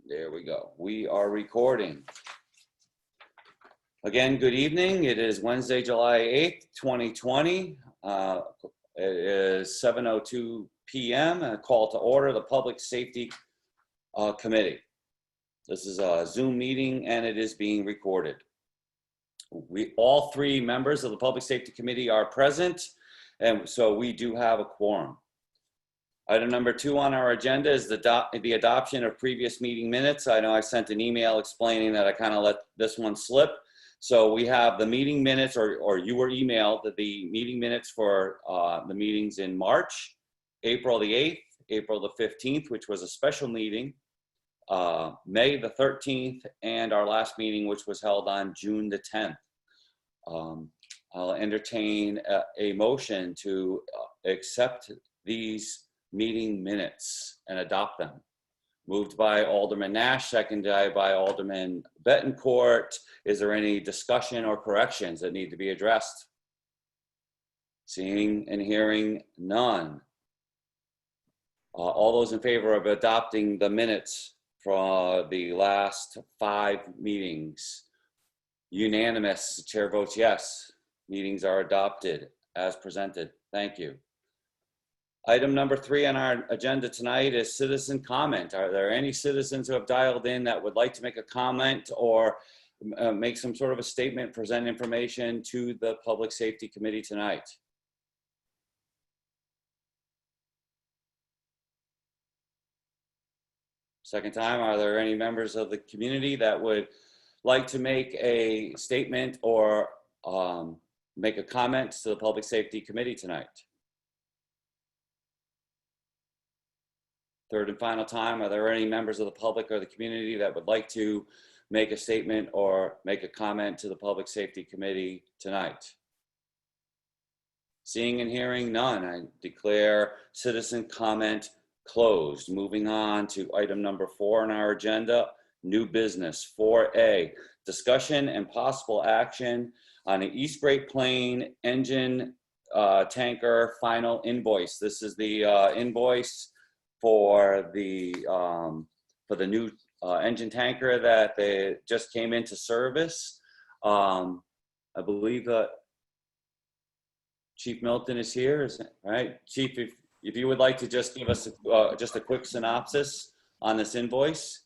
There we go. We are recording. Again, good evening. It is Wednesday, July 8th, 2020. It is 7:02 p.m. and a call to order the Public Safety Committee. This is a Zoom meeting and it is being recorded. All three members of the Public Safety Committee are present, and so we do have a quorum. Item number 2 on our agenda is the adoption of previous meeting minutes. I know I sent an email explaining that I kind of let this one slip. So we have the meeting minutes, or you were emailed the meeting minutes for the meetings in March, April the 8th, April the 15th, which was a special meeting, May the 13th, and our last meeting, which was held on June the 10th. I'll entertain a motion to accept these meeting minutes and adopt them. Moved by Alderman Nash, seconded by Alderman Bettencourt. Is there any discussion or corrections that need to be addressed? Seeing and hearing none. All those in favor of adopting the minutes for the last 5 meetings? Unanimous. The chair votes yes. Meetings are adopted as presented. Thank you. Item number 3 on our agenda tonight is citizen comment. Are there any citizens who have dialed in that would like to make a comment or make some sort of a statement, present information to the Public Safety Committee tonight? Second time, are there any members of the community that would like to make a statement or make a comment to the Public Safety Committee tonight? Third and final time, are there any members of the public or the community that would like to make a statement or make a comment to the Public Safety Committee tonight? Seeing and hearing none, I declare citizen comment closed. Moving on to item number 4 on our agenda, new business. 4A, discussion and possible action on the East Great Plain engine tanker final invoice. This is the invoice for the new engine tanker that they just came into service. I believe that Chief Milton is here, is it right? Chief, if you would like to just give us just a quick synopsis on this invoice.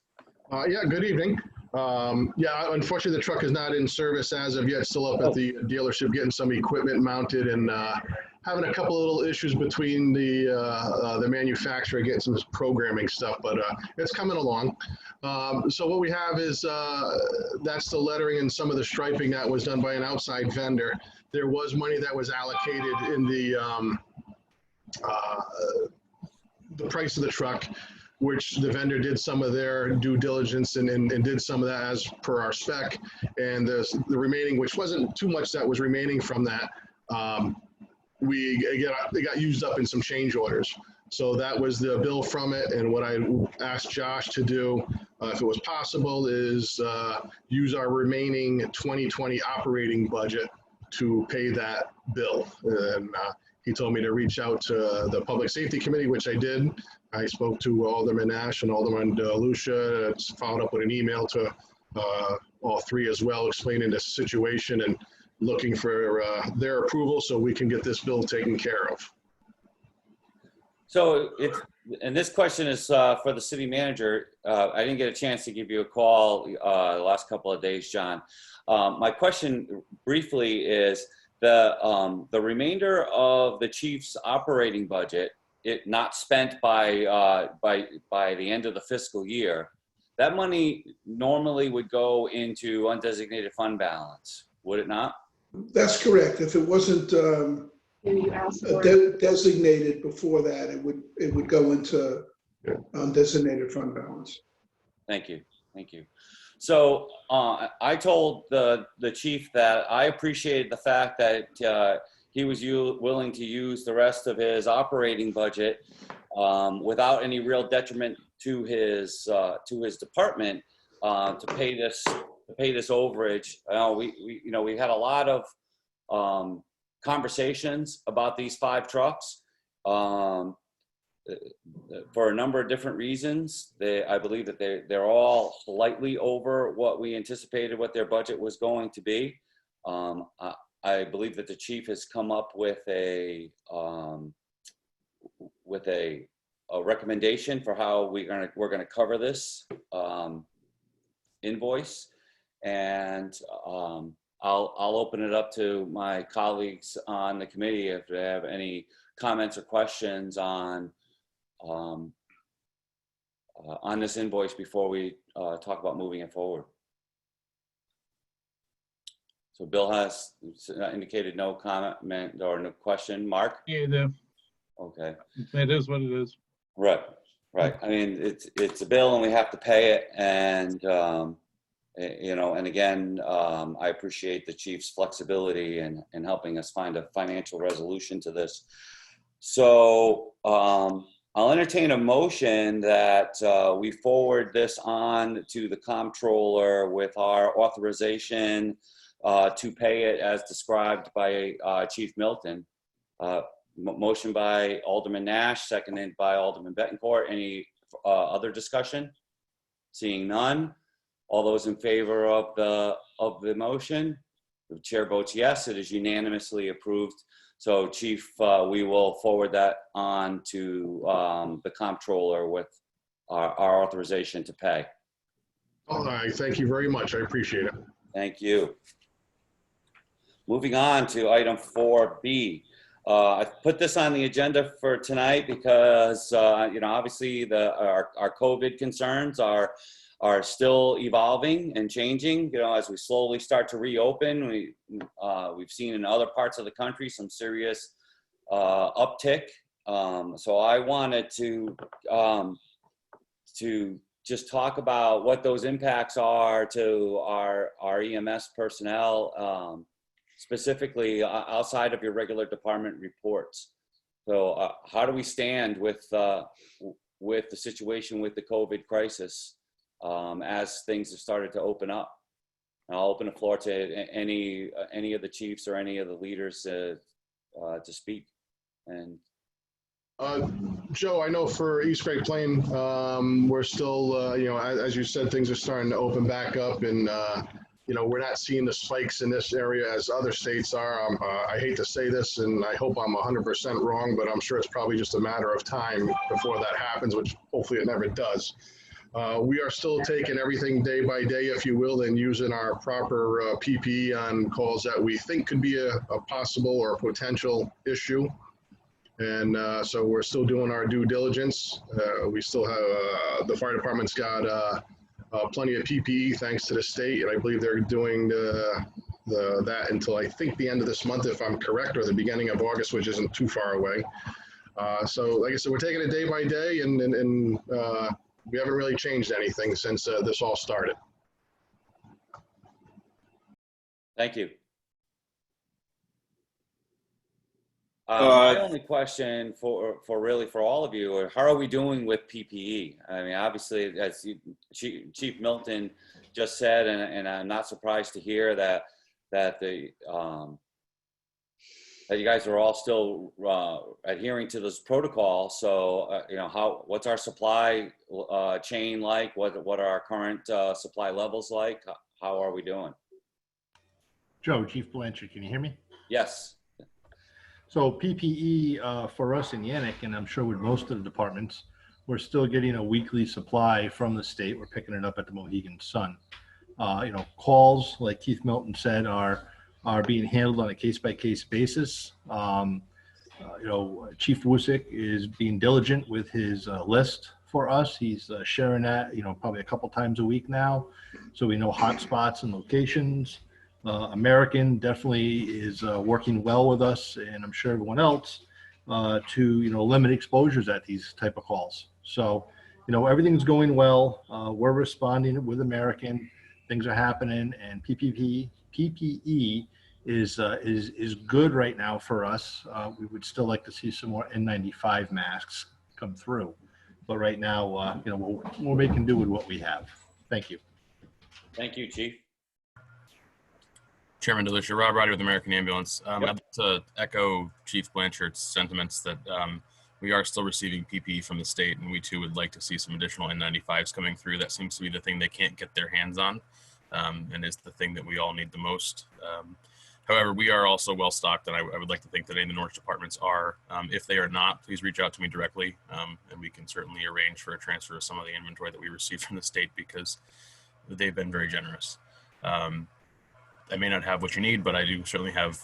Yeah, good evening. Yeah, unfortunately the truck is not in service as of yet, still up at the dealership getting some equipment mounted and having a couple of little issues between the manufacturer getting some programming stuff, but it's coming along. So what we have is that's the lettering and some of the striping that was done by an outside vendor. There was money that was allocated in the price of the truck, which the vendor did some of their due diligence and did some of that as per our spec. And the remaining, which wasn't too much that was remaining from that, they got used up in some change orders. So that was the bill from it. And what I asked Josh to do, if it was possible, is use our remaining 2020 operating budget to pay that bill. And he told me to reach out to the Public Safety Committee, which I did. I spoke to Alderman Nash and Alderman Lucia, followed up with an email to all three as well, explaining the situation and looking for their approval so we can get this bill taken care of. So and this question is for the city manager. I didn't get a chance to give you a call the last couple of days, John. My question briefly is the remainder of the chief's operating budget, it not spent by the end of the fiscal year, that money normally would go into undesignated fund balance, would it not? That's correct. If it wasn't designated before that, it would go into undesignated fund balance. Thank you. Thank you. So I told the chief that I appreciated the fact that he was willing to use the rest of his operating budget without any real detriment to his department to pay this overage. We had a lot of conversations about these 5 trucks. for a number of different reasons. I believe that they're all slightly over what we anticipated, what their budget was going to be. I believe that the chief has come up with a recommendation for how we're gonna cover this invoice, and I'll open it up to my colleagues on the committee if they have any comments or questions on this invoice before we talk about moving it forward. So Bill has indicated no comment or no question. Mark? Yeah, Okay. it is what it is. Right. I mean, it's a bill and we have to pay it, and you know, and again, I appreciate the chief's flexibility in helping us find a financial resolution to this. So I'll entertain a motion that we forward this on to the comptroller with our authorization to pay it as described by Chief Milton. Motion by Alderman Nash, seconded by Alderman Bettencourt. Any other discussion? Seeing none. All those in favor of the motion? The chair votes yes. It is unanimously approved. So, Chief, we will forward that on to the comptroller with our authorization to pay. All right, thank you very much. I appreciate it. Thank you. Moving on to item 4B. I put this on the agenda for tonight because, you know, obviously our COVID concerns are still evolving and changing. You know, as we slowly start to reopen, we've seen in other parts of the country some serious uptick. So I wanted to just talk about what those impacts are to our EMS personnel, specifically outside of your regular department reports. So how do we stand with the situation with the COVID crisis as things have started to open up? And I'll open the floor to any of the chiefs or any of the leaders to speak. And Joe, I know for East Great Plain, we're still, you know, as you said, things are starting to open back up, and you know, we're not seeing the spikes in this area as other states are. I hate to say this, and I hope I'm 100% wrong, but I'm sure it's probably just a matter of time before that happens, which hopefully it never does. We are still taking everything day by day, if you will, and using our proper PPE on calls that we think could be a possible or potential issue. And so we're still doing our due diligence. We still have, the fire department's got plenty of PPE thanks to the state, and I believe they're doing that until I think the end of this month, if I'm correct, or the beginning of August, which isn't too far away. So like I said, we're taking it day by day, and we haven't really changed anything since this all started. thank you. My only question for all of you are, how are we doing with PPE? I mean, obviously, as Chief Milton just said, and I'm not surprised to hear that that you guys are all still adhering to this protocol. So, you know, what's our supply chain like? What are our current supply levels like? How are we doing? Joe, Chief Blanchard, can you hear me? Yes. So PPE for us in Yannick, and I'm sure with most of the departments, we're still getting a weekly supply from the state. We're picking it up at the Mohegan Sun. You know, calls, like Keith Milton said, are being handled on a case-by-case basis. You know, Chief Wusick is being diligent with his list for us. He's sharing that, you know, probably a couple times a week now, so we know hot spots and locations. American definitely is working well with us, and I'm sure everyone else, to, you know, limit exposures at these type of calls. So, you know, everything's going well. We're responding with American. Things are happening, and PPE is good right now for us. We would still like to see some more N95 masks come through, but right now, you know, we're making do with what we have. Thank you. Thank you, Chief. Chairman DeLucia, Rob Roddy with American Ambulance. Yep. I'd like to echo Chief Blanchard's sentiments that we are still receiving PPE from the state, and we too would like to see some additional N95s coming through. That seems to be the thing they can't get their hands on, and is the thing that we all need the most. However, we are also well stocked, and I would like to think that any of the Norwich departments are. If they are not, please reach out to me directly, and we can certainly arrange for a transfer of some of the inventory that we received from the state, because they've been very generous. I may not have what you need, but I do certainly have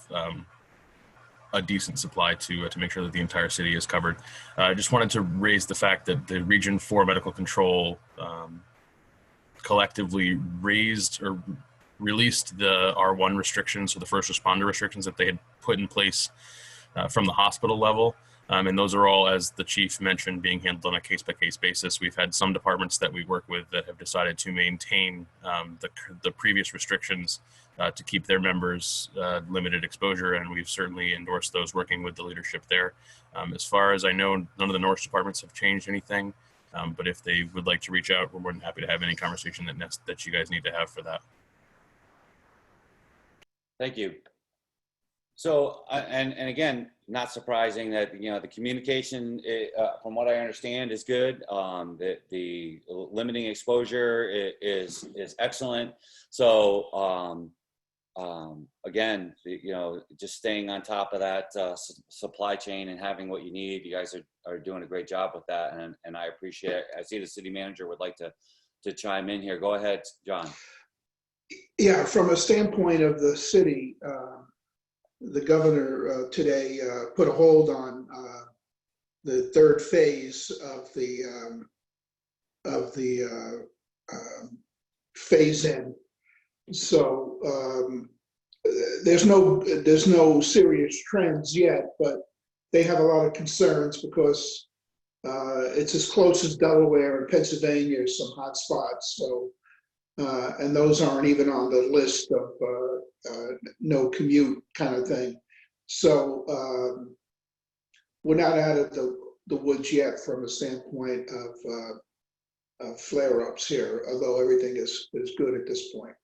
a decent supply to make sure that the entire city is covered. I just wanted to raise the fact that the Region 4 Medical Control collectively raised or released the R1 restrictions, so the first responder restrictions that they had put in place from the hospital level. And those are all, as the chief mentioned, being handled on a case-by-case basis. We've had some departments that we work with that have decided to maintain the previous restrictions to keep their members limited exposure, and we've certainly endorsed those, working with the leadership there. As far as I know, none of the Norwich departments have changed anything, but if they would like to reach out, we're more than happy to have any conversation that you guys need to have for that. Thank you. So, and again, not surprising that, the communication, from what I understand, is good. The limiting exposure is excellent. So, again, just staying on top of that supply chain and having what you need. You guys are doing a great job with that, and I appreciate it. I see the city manager would like to chime in here. Go ahead, John. Yeah, from a standpoint of the city, the governor today put a hold on the third phase of the phase in. So there's no serious trends yet, but they have a lot of concerns because it's as close as Delaware and Pennsylvania, some hot spots. So and those aren't even on the list of no commute kind of thing. So we're not out of the woods yet from a standpoint of flare-ups here, although everything is good at this point.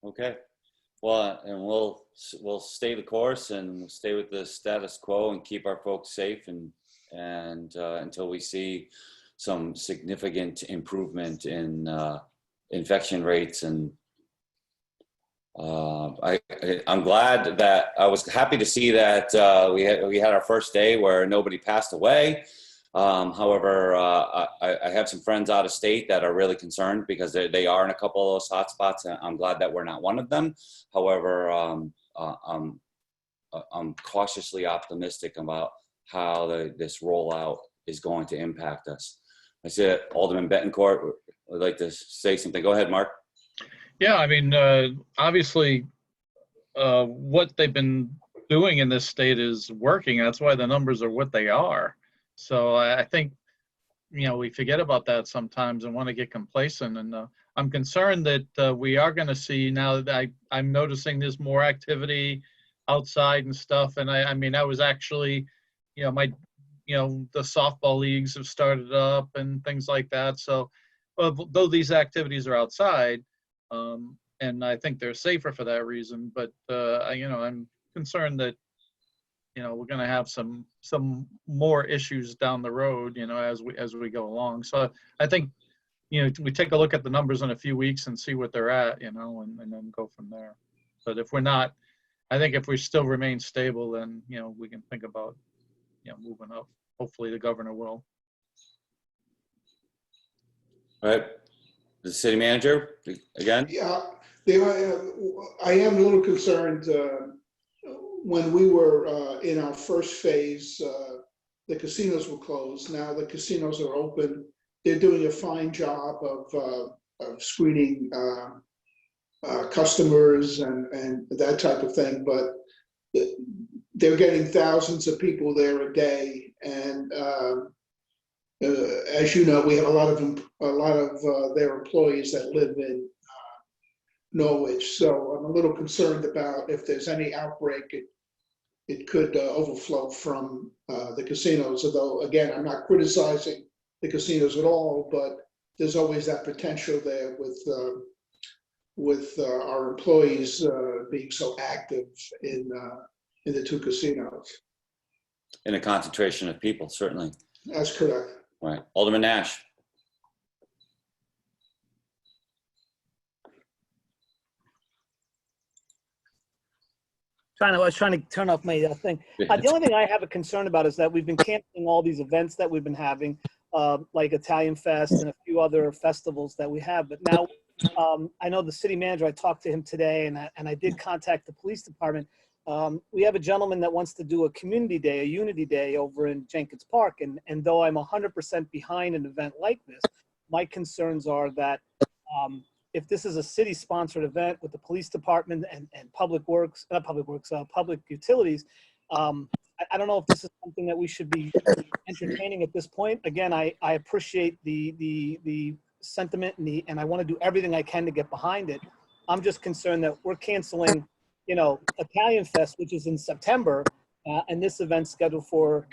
Okay. Well, and we'll stay the course and stay with the status quo and keep our folks safe and until we see some significant improvement in infection rates. And I'm glad that I was happy to see that we had our first day where nobody passed away. However, I have some friends out of state that are really concerned because they are in a couple of those hot spots, and I'm glad that we're not one of them. However, I'm cautiously optimistic about how this rollout is going to impact us. I see that Alderman Bettencourt would like to say something. Go ahead, Mark. Yeah, I mean, obviously, what they've been doing in this state is working. That's why the numbers are what they are. So I think, we forget about that sometimes and want to get complacent. And I'm concerned that we are going to see now that I'm noticing there's more activity outside and stuff. And I mean, I was actually, the softball leagues have started up and things like that. So though these activities are outside, and I think they're safer for that reason, but I'm concerned that we're going to have some more issues down the road, as we go along. So I think we take a look at the numbers in a few weeks and see what they're at, and then go from there. But if we're not, I think if we still remain stable, then we can think about moving up. Hopefully the governor will. All right. The city manager again. Yeah, I am a little concerned. When we were in our first phase, the casinos were closed. Now the casinos are open. They're doing a fine job of screening customers and that type of thing. But they're getting thousands of people there a day, and as you know, we have a lot of their employees that live in Norwich. So I'm a little concerned about if there's any outbreak, it could overflow from the casinos. Although again, I'm not criticizing the casinos at all, but there's always that potential there with our employees being so active in the two casinos. In a concentration of people, certainly. That's correct. Right. Alderman Nash. I was trying to turn off my thing. The only thing I have a concern about is that we've been canceling all these events that we've been having, like Italian Fest and a few other festivals that we have. But now, I know the city manager, I talked to him today, and I did contact the police department. We have a gentleman that wants to do a community day, a unity day over in Jenkins Park. And though I'm 100% behind an event like this, my concerns are that if this is a city-sponsored event with the police department and public works, not public works, public utilities, I don't know if this is something that we should be entertaining at this point. Again, I appreciate the sentiment and I want to do everything I can to get behind it. I'm just concerned that we're canceling, Italian Fest, which is in September, and this event's scheduled for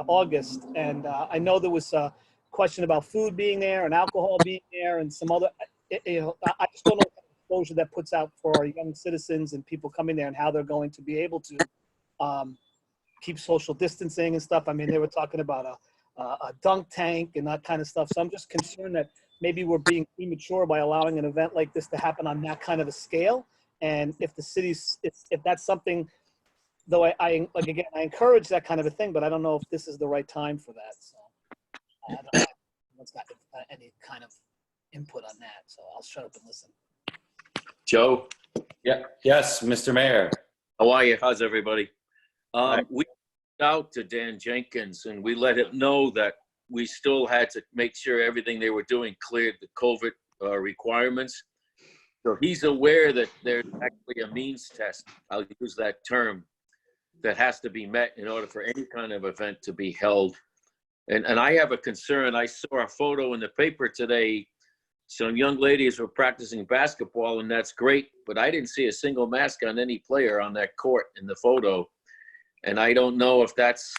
August. And I know there was a question about food being there and alcohol being there and some other. I just don't know what exposure that puts out for our young citizens and people coming there and how they're going to be able to keep social distancing and stuff. I mean, they were talking about a dunk tank and that kind of stuff. So I'm just concerned that maybe we're being premature by allowing an event like this to happen on that kind of a scale. And if the city's, if that's something, though I encourage that kind of a thing, but I don't know if this is the right time for that. So I don't know if anyone's got any kind of input on that, so I'll shut up and listen. Joe, Yeah. Yes, Mr. Mayor. how are you? How's everybody? Right. We reached out to Dan Jenkins and we let him know that we still had to make sure everything they were doing cleared the COVID requirements. So he's aware that there's actually a means test, I'll use that term, that has to be met in order for any kind of event to be held. And I have a concern. I saw a photo in the paper today. Some young ladies were practicing basketball, and that's great, but I didn't see a single mask on any player on that court in the photo. And I don't know if that's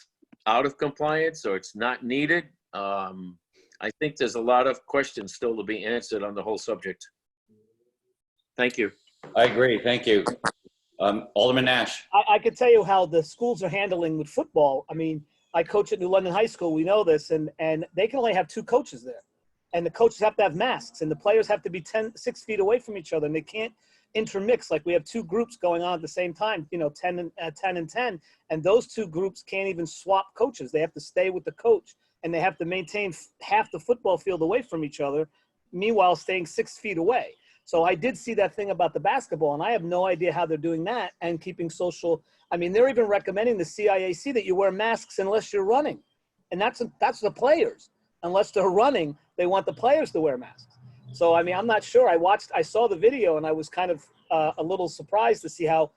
out of compliance or it's not needed. I think there's a lot of questions still to be answered on the whole subject. Thank you. I agree. Thank you. Alderman Nash. I could tell you how the schools are handling with football. I mean, I coach at New London High School. We know this, and they can only have 2 coaches there. And the coaches have to have masks, and the players have to be 6 feet away from each other, and they can't intermix. Like we have 2 groups going on at the same time, 10 and 10, and those 2 groups can't even swap coaches. They have to stay with the coach, and they have to maintain half the football field away from each other, meanwhile staying 6 feet away. So I did see that thing about the basketball, and I have no idea how they're doing that and keeping social. I mean, they're even recommending the CIAC that you wear masks unless you're running, and that's the players. Unless they're running, they want the players to wear masks. So, I mean, I'm not sure. I saw the video and I was kind of a little surprised to see how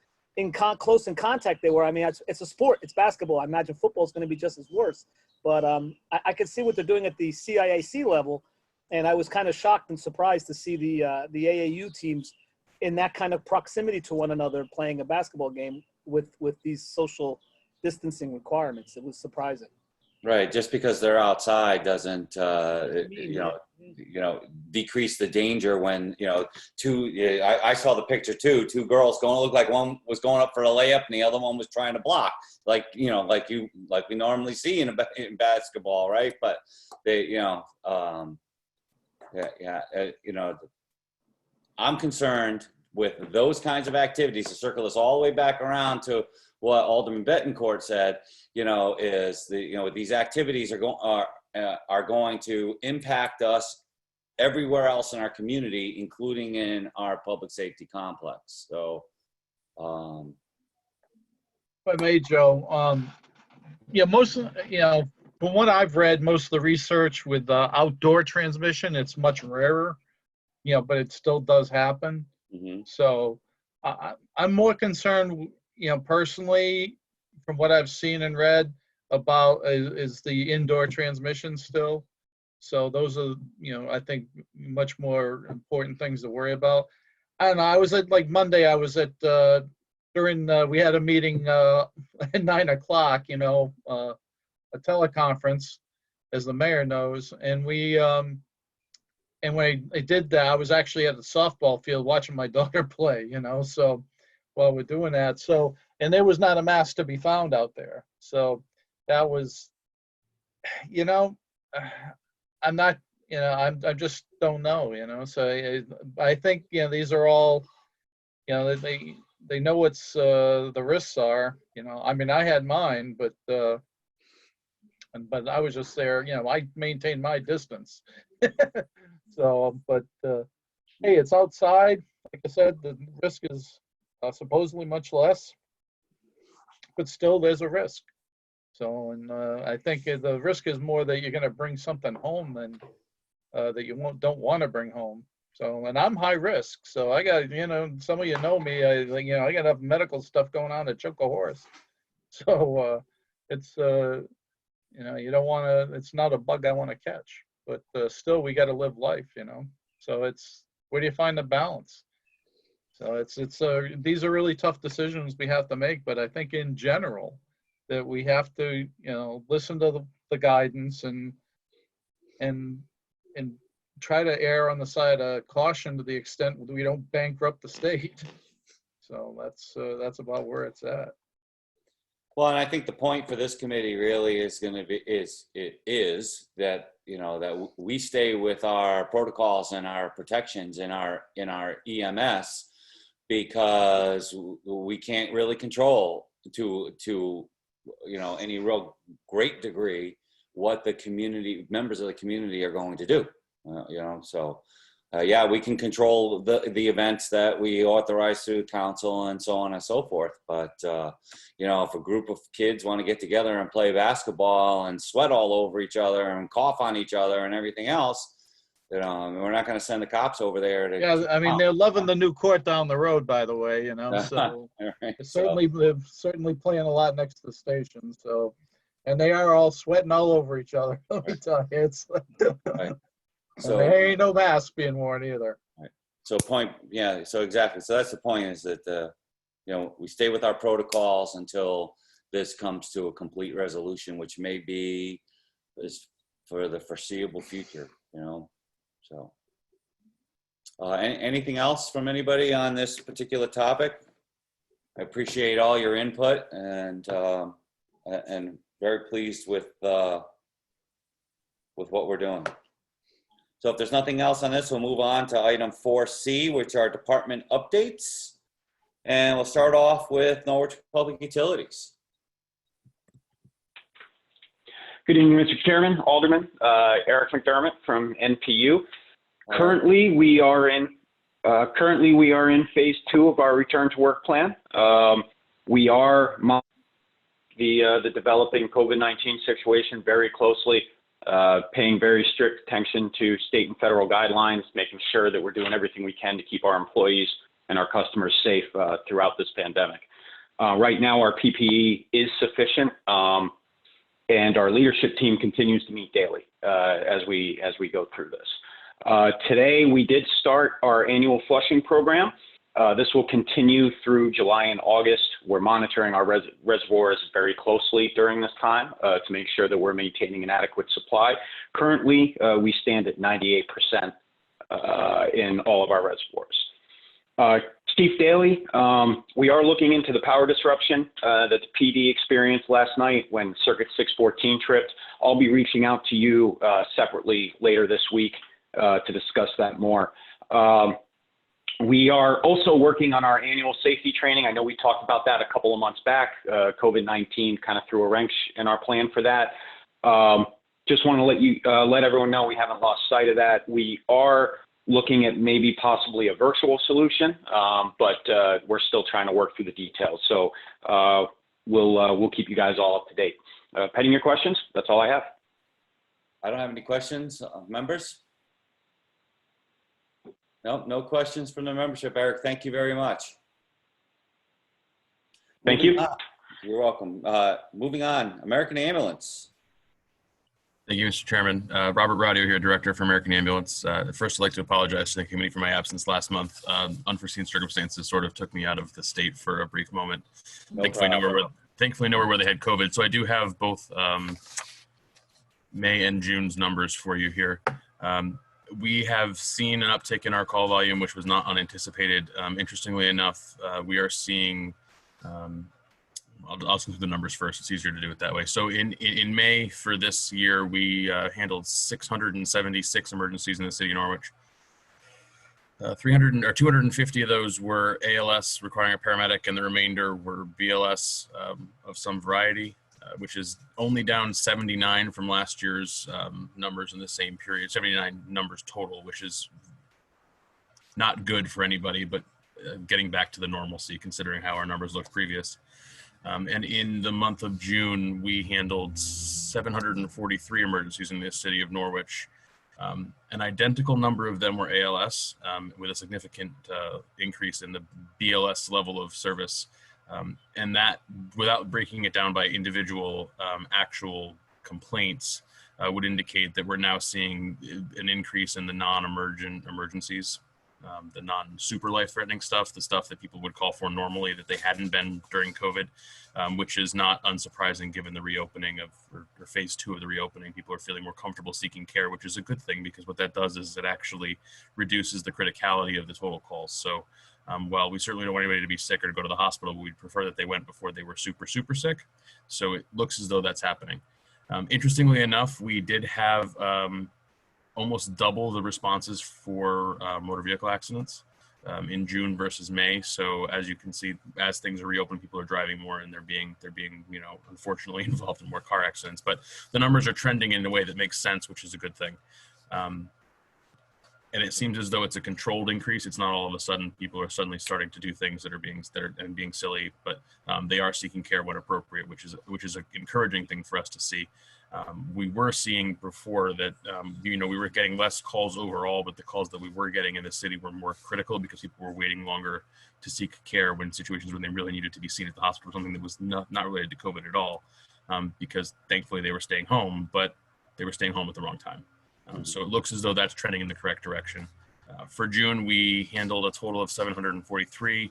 close in contact they were. I mean, it's a sport, it's basketball. I imagine football is going to be just as worse. But I could see what they're doing at the CIAC level. And I was kind of shocked and surprised to see the AAU teams in that kind of proximity to one another playing a basketball game with these social distancing requirements. It was surprising. Right. Just because they're outside doesn't, decrease the danger when, I saw the picture too, 2 girls looked like one was going up for a layup and the other one was trying to block, like we normally see in basketball. Right. But they, I'm concerned with those kinds of activities to circle us all the way back around to what Alderman Bettencourt said, is these activities are going to impact us everywhere else in our community, including in our public safety complex. So, If I may, Joe, from what I've read, most of the research with outdoor transmission, it's much rarer, but it still does happen. mhm. So I'm more concerned, personally, from what I've seen and read about is the indoor transmission still. So those are, I think much more important things to worry about. I don't know. I was at Monday, I was at, we had a meeting at 9 o'clock, a teleconference, as the mayor knows. And and when I did that, I was actually at the softball field watching my daughter play, so while we're doing that. So, and there was not a mask to be found out there. So that was, you know, I'm not, I just don't know, so I think, these are all, they know what's, the risks are, I mean, I had mine, but I was just there, I maintained my distance. So, but, hey, it's outside. Like I said, the risk is supposedly much less, but still there's a risk. So, and I think the risk is more that you're going to bring something home than that you don't want to bring home. So, and I'm high risk. So I got, some of you know me, I got enough medical stuff going on to choke a horse. So it's, you don't want to, it's not a bug I want to catch, but still we got to live life, So it's, where do you find the balance? So these are really tough decisions we have to make, but I think in general that we have to, listen to the guidance and try to err on the side of caution to the extent that we don't bankrupt the state. So that's about where it's at. Well, and I think the point for this committee really is going to be, is that, that we stay with our protocols and our protections in our EMS, because we can't really control to any real great degree what the community, members of the community are going to do. Yeah, we can control the events that we authorize through council and so on and so forth. But, if a group of kids want to get together and play basketball and sweat all over each other and cough on each other and everything else, we're not going to send the cops over there to. Yeah, I mean, they're loving the new court down the road, by the way, so Right, they're certainly playing a lot next to the station. So, and they are all sweating all over each other. Let me tell you, it's Right. and So there ain't no mask being worn either. So exactly. So that's the point, is that, we stay with our protocols until this comes to a complete resolution, which may be is for the foreseeable future, So anything else from anybody on this particular topic? I appreciate all your input and very pleased with what we're doing. So if there's nothing else on this, we'll move on to item 4C, which are department updates. And we'll start off with Norwich Public Utilities. Good evening, Mr. Chairman, Alderman, Eric McDermott from NPU. Currently, we are in phase 2 of our return to work plan. We are monitoring the developing COVID-19 situation very closely, paying very strict attention to state and federal guidelines, making sure that we're doing everything we can to keep our employees and our customers safe throughout this pandemic. Right now, our PPE is sufficient, and our leadership team continues to meet daily as we go through this. Today, we did start our annual flushing program. This will continue through July and August. We're monitoring our reservoirs very closely during this time to make sure that we're maintaining an adequate supply. Currently, we stand at 98% in all of our reservoirs. Chief Daly, we are looking into the power disruption that the PD experienced last night when Circuit 614 tripped. I'll be reaching out to you separately later this week to discuss that more. We are also working on our annual safety training. I know we talked about that a couple of months back. COVID-19 kind of threw a wrench in our plan for that. Just want to let everyone know we haven't lost sight of that. We are looking at maybe possibly a virtual solution, but we're still trying to work through the details. So we'll keep you guys all up to date. Pending your questions, that's all I have. I don't have any questions, members. No questions from the membership, Eric. Thank you very much. Thank you. You're welcome. Moving on, American Ambulance. Thank you, Mr. Chairman. Robert Radio here, Director for American Ambulance. First, I'd like to apologize to the committee for my absence last month. Unforeseen circumstances sort of took me out of the state for a brief moment. Thankfully, nowhere where they had COVID. So I do have both May and June's numbers for you here. We have seen an uptick in our call volume, which was not unanticipated. Interestingly enough, we are seeing I'll just do the numbers first. It's easier to do it that way. So in May for this year, we handled 676 emergencies in the city of Norwich. 300 or 250 of those were ALS requiring a paramedic, and the remainder were BLS of some variety, which is only down 79 from last year's numbers in the same period. 79 numbers total, which is not good for anybody, but getting back to the normalcy considering how our numbers looked previous. And in the month of June, we handled 743 emergencies in the city of Norwich. An identical number of them were ALS, with a significant increase in the BLS level of service. And that, without breaking it down by individual actual complaints, would indicate that we're now seeing an increase in the non-emergent emergencies. The non-super life-threatening stuff, the stuff that people would call for normally that they hadn't been during COVID, which is not unsurprising given the reopening of, or phase 2 of the reopening. People are feeling more comfortable seeking care, which is a good thing because what that does is it actually reduces the criticality of the total calls. So while we certainly don't want anybody to be sick or to go to the hospital, we'd prefer that they went before they were super, super sick. So it looks as though that's happening. Interestingly enough, we did have almost double the responses for motor vehicle accidents in June versus May. So as you can see, as things are reopened, people are driving more and they're being, you know, unfortunately involved in more car accidents. But the numbers are trending in a way that makes sense, which is a good thing. And it seems as though it's a controlled increase. It's not all of a sudden people are suddenly starting to do things that are being silly, but they are seeking care when appropriate, which is an encouraging thing for us to see. We were seeing before that, you know, we were getting less calls overall, but the calls that we were getting in the city were more critical because people were waiting longer to seek care when situations when they really needed to be seen at the hospital, something that was not related to COVID at all, because thankfully they were staying home, but they were staying home at the wrong time. So it looks as though that's trending in the correct direction. For June, we handled a total of 743,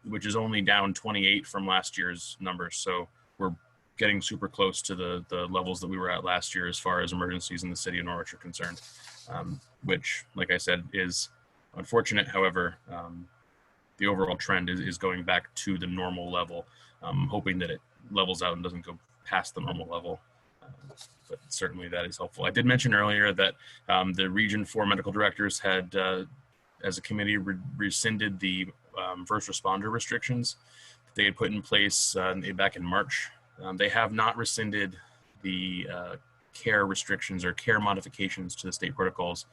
which is only down 28 from last year's numbers. So we're getting super close to the levels that we were at last year as far as emergencies in the city of Norwich are concerned, which, like I said, is unfortunate. However, the overall trend is going back to the normal level. I'm hoping that it levels out and doesn't go past the normal level. But certainly that is helpful. I did mention earlier that the Region 4 medical directors had, as a committee, rescinded the first responder restrictions that they had put in place back in March. They have not rescinded the care restrictions or care modifications to the state protocols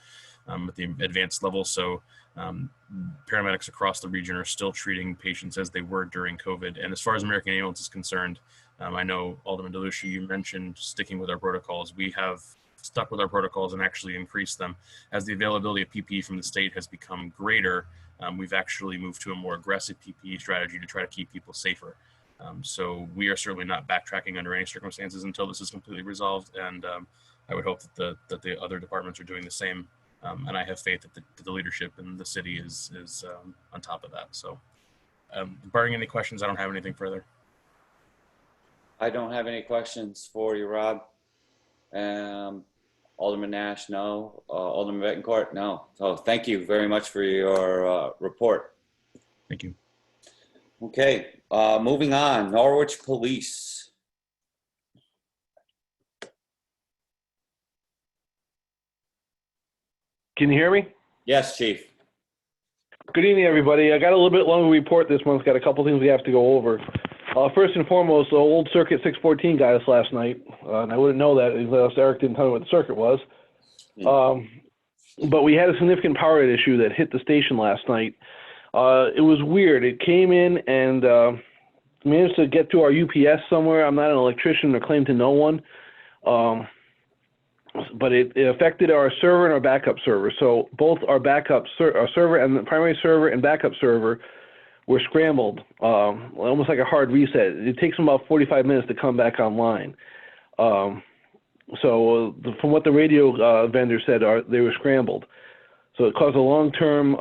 at the advanced level. So paramedics across the region are still treating patients as they were during COVID. And as far as American Ambulance is concerned, I know Alderman DeLucia, you mentioned sticking with our protocols. We have stuck with our protocols and actually increased them. As the availability of PPE from the state has become greater, we've actually moved to a more aggressive PPE strategy to try to keep people safer. So we are certainly not backtracking under any circumstances until this is completely resolved. And I would hope that the other departments are doing the same. And I have faith that the leadership in the city is on top of that. So barring any questions, I don't have anything further. I don't have any questions for you, Rob. Alderman Nash, no. Alderman Bettencourt, no. So thank you very much for your report. Thank you. Okay, moving on. Norwich Police. Can you hear me? Yes, Chief. Good evening, everybody. I got a little bit longer report this month. Got a couple things we have to go over. First and foremost, the old Circuit 614 got us last night, and I wouldn't know that unless Eric didn't tell me what the circuit was. But we had a significant power issue that hit the station last night. It was weird. It came in and managed to get to our UPS somewhere. I'm not an electrician or claim to know one. But it affected our server and our backup server. So both our backup our server and the primary server and backup server were scrambled, almost like a hard reset. It takes them about 45 minutes to come back online. So from what the radio vendor said, they were scrambled. So it caused a long-term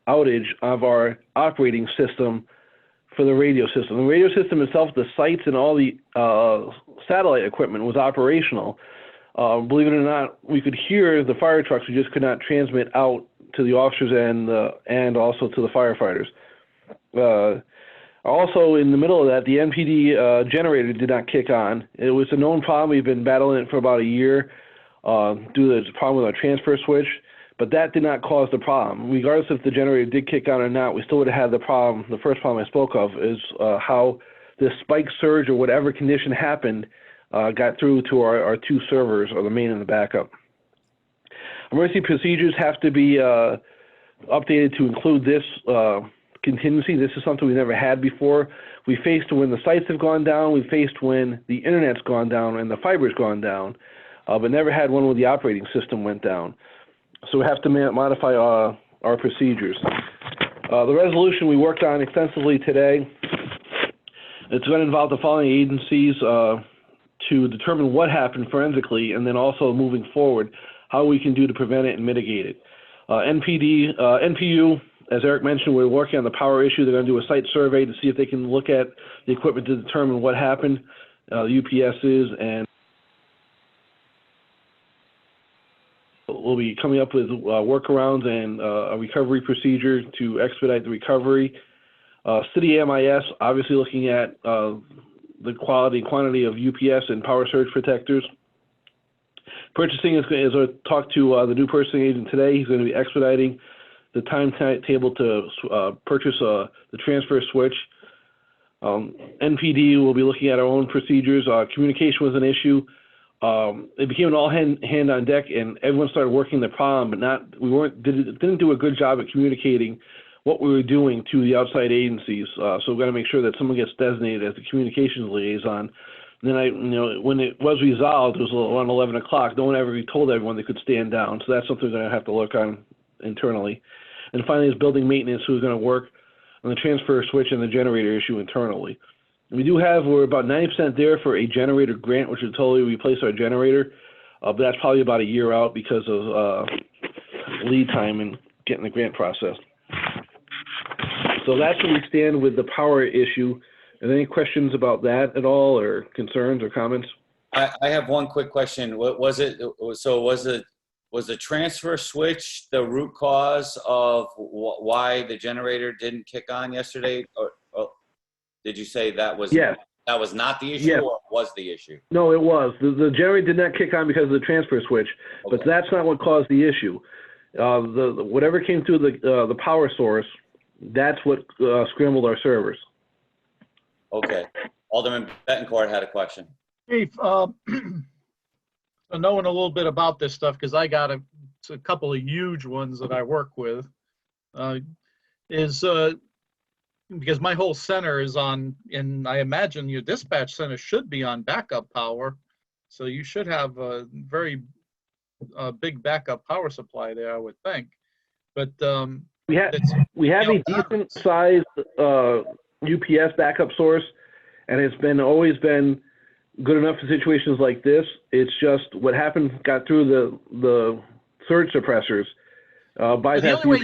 outage of our operating system for the radio system. The radio system itself, the sites and all the satellite equipment was operational. Believe it or not, we could hear the fire trucks. We just could not transmit out to the officers and also to the firefighters. Also, in the middle of that, the NPD generator did not kick on. It was a known problem. We've been battling it for about a year due to the problem with our transfer switch, but that did not cause the problem. Regardless if the generator did kick on or not, we still would have had the problem. The first problem I spoke of is how this spike surge or whatever condition happened got through to our two servers, or the main and the backup. Emergency procedures have to be updated to include this contingency. This is something we never had before. We faced when the sites have gone down, we faced when the internet's gone down and the fiber's gone down, but never had one where the operating system went down. So we have to modify our procedures. The resolution we worked on extensively today, it's going to involve the following agencies to determine what happened forensically, and then also moving forward, how we can do to prevent it and mitigate it. NPU, as Eric mentioned, we're working on the power issue. They're going to do a site survey to see if they can look at the equipment to determine what happened, the UPSs, and we'll be coming up with workarounds and a recovery procedure to expedite the recovery. City MIS, obviously looking at the quality and quantity of UPS and power surge protectors. Purchasing is I talked to the new purchasing agent today. He's going to be expediting the timetable to purchase the transfer switch. NPD will be looking at our own procedures. Communication was an issue. It became an all hand on deck, and everyone started working the problem, but didn't do a good job at communicating what we were doing to the outside agencies. So we've got to make sure that someone gets designated as the communications liaison. And then when it was resolved, it was around 11 o'clock. No one ever told everyone they could stand down. So that's something we're going to have to look on internally. And finally, is building maintenance, who's going to work on the transfer switch and the generator issue internally. And we're about 90% there for a generator grant, which would totally replace our generator. But that's probably about a year out because of lead time and getting the grant process. So that's where we stand with the power issue. Are there any questions about that at all, or concerns or comments? I have one quick question. Was the transfer switch the root cause of why the generator didn't kick on yesterday? Or did you say that was Yes. That was not the issue, Yes. or was the issue? No, it was. The generator did not kick on because of the transfer switch, Okay. but that's not what caused the issue. Whatever came through the power source, that's what scrambled our servers. Okay. Alderman Bettencourt had a question. Chief, so knowing a little bit about this stuff, because I got a couple of huge ones that I work with, because my whole center is on, and I imagine your dispatch center should be on backup power, so you should have a very big backup power supply there, I would think. But We have a decent sized UPS backup source, and it's always been good enough for situations like this. It's just what happened got through the surge suppressors. The only way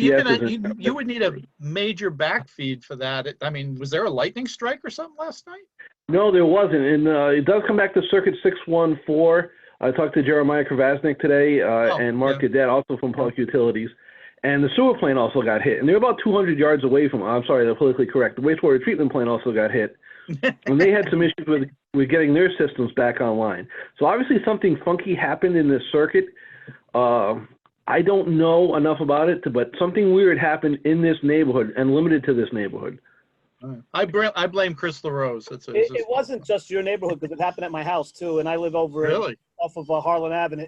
you would need a major backfeed for that. I mean, was there a lightning strike or something last night? No, there wasn't, and it does come back to Circuit 614. I talked to Jeremiah Kravasnik today and Mark Cadet, also from Public Utilities. And the sewer plant also got hit. And they're about 200 yards away from, I'm sorry, they're politically correct. The wastewater treatment plant also got hit. And they had some issues with getting their systems back online. So obviously something funky happened in this circuit. I don't know enough about it, but something weird happened in this neighborhood and limited to this neighborhood. I blame Chris LaRose. It wasn't just your neighborhood, because it happened at my house too, and I live over off of Harlan Avenue.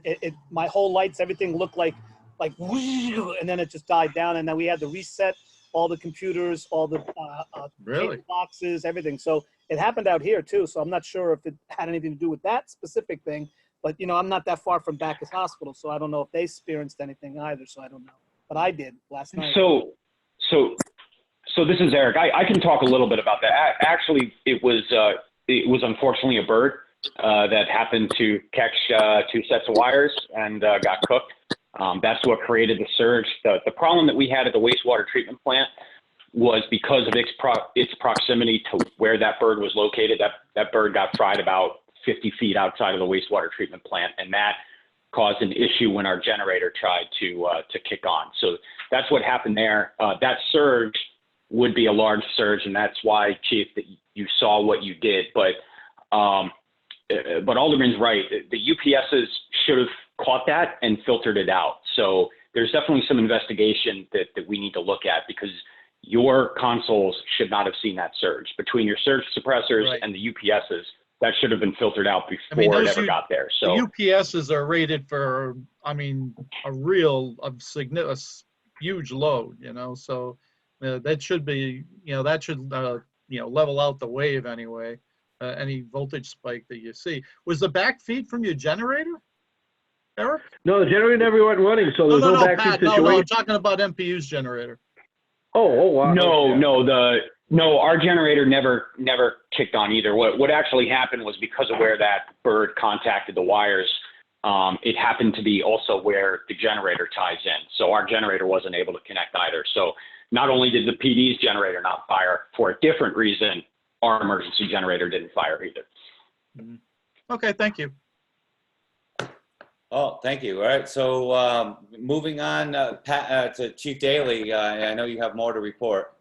My whole lights, everything looked like, and then it just died down, and then we had to reset all the computers, all the cable boxes, everything. So it happened out here too. So I'm not sure if it had anything to do with that specific thing, but I'm not that far from Bacchus Hospital, so I don't know if they experienced anything either. So I don't know, but I did last night. So this is Eric. I can talk a little bit about that. Actually, it was unfortunately a bird that happened to catch two sets of wires and got cooked. That's what created the surge. The problem that we had at the wastewater treatment plant was because of its proximity to where that bird was located. That bird got fried about 50 feet outside of the wastewater treatment plant, and that caused an issue when our generator tried to kick on. So that's what happened there. That surge would be a large surge, and that's why, Chief, that you saw what you did. But Alderman's right. The UPSs should have caught that and filtered it out. So there's definitely some investigation that we need to look at, because your consoles should not have seen that surge. Between your surge suppressors Right. and the UPSs, that should have been filtered out before I mean, it those ever got there. So The UPSs are rated for, I mean, a huge load, so that should be, that should, level out the wave anyway, any voltage spike that you see. Was the back feed from your generator, Eric? No, the generator never went running, so there's no backseat Pat, situation. no, I'm talking about MPU's generator. Oh, wow. no, our generator never kicked on either. What actually happened was, because of where that bird contacted the wires, it happened to be also where the generator ties in. So our generator wasn't able to connect either. So not only did the PD's generator not fire, for a different reason, our emergency generator didn't fire either. Okay, thank you. Oh, thank you. All right, so moving on, Pat, to Chief Daly. I know you have more to report.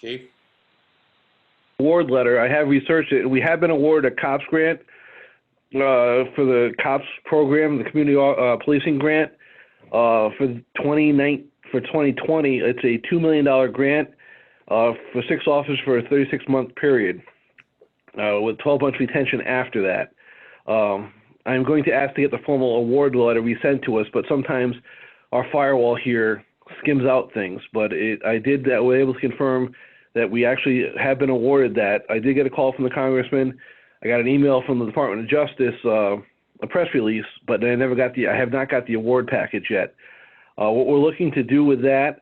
Chief? Award letter. I have researched it. We have been awarded a COPS grant for the COPS program, the community policing grant for 2020. It's a $2 million grant for 6 officers for a 36-month period with 12 months retention after that. I'm going to ask to get the formal award letter resent to us, but sometimes our firewall here skims out things. But I did that. We're able to confirm that we actually have been awarded that. I did get a call from the congressman. I got an email from the Department of Justice, a press release, but I have not got the award package yet. What we're looking to do with that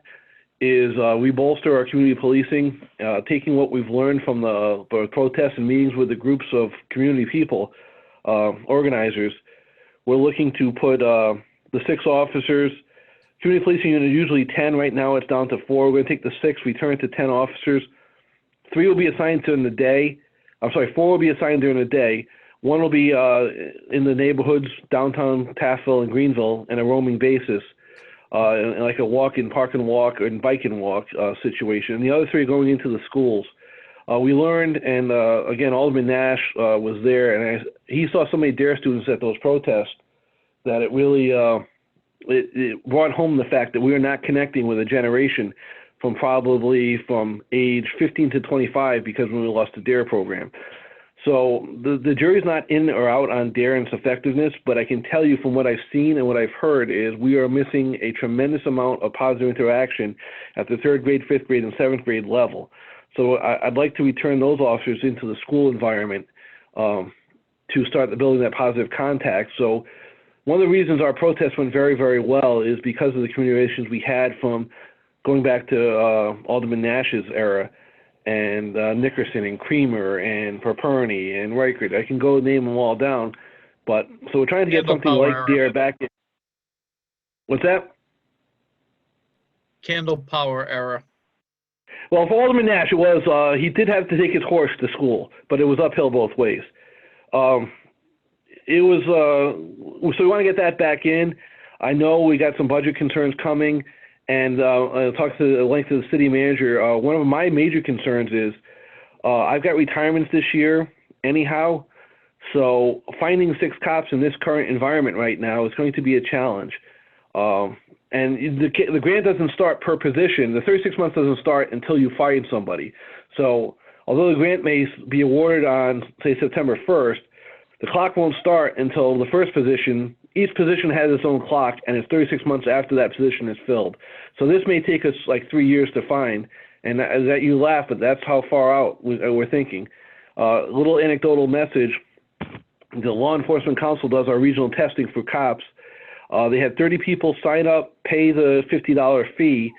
is we bolster our community policing, taking what we've learned from the protests and meetings with the groups of community people, organizers. We're looking to put the 6 officers. Community policing unit is usually 10. Right now it's down to 4. We're going to take the 6, return it to 10 officers. 3 will be assigned during the day. 4 will be assigned during the day. 1 will be in the neighborhoods, downtown Tassville and Greenville, on a roaming basis, like a walk-in, park and walk, and bike and walk situation. And the other 3 are going into the schools. We learned, and again, Alderman Nash was there, and he saw so many DARE students at those protests that it really it brought home the fact that we are not connecting with a generation from age 15 to 25 because when we lost the DARE program. So the jury's not in or out on DARE and its effectiveness, but I can tell you from what I've seen and what I've heard is we are missing a tremendous amount of positive interaction at the 3rd grade, 5th grade, and 7th grade level. So I'd like to return those officers into the school environment to start building that positive contact. So one of the reasons our protest went very, very well is because of the communications we had from going back to Alderman Nash's era, and Nickerson and Creamer and Perperny and Reichert. I can go name them all down, but so we're trying to get something like DARE back in. What's that? Candle Power era. Well, for Alderman Nash, it was he did have to take his horse to school, but it was uphill both ways. It was so we want to get that back in. I know we got some budget concerns coming, and I talked to the length of the city manager. One of my major concerns is I've got retirements this year anyhow, so finding 6 cops in this current environment right now is going to be a challenge. And the grant doesn't start per position. The 36 months doesn't start until you find somebody. So although the grant may be awarded on, say, September 1st, the clock won't start until the first position. Each position has its own clock, and it's 36 months after that position is filled. So this may take us like 3 years to find. And that you laugh, but that's how far out we're thinking. A little anecdotal message. The Law Enforcement Council does our regional testing for cops. They had 30 people sign up, pay the $50 fee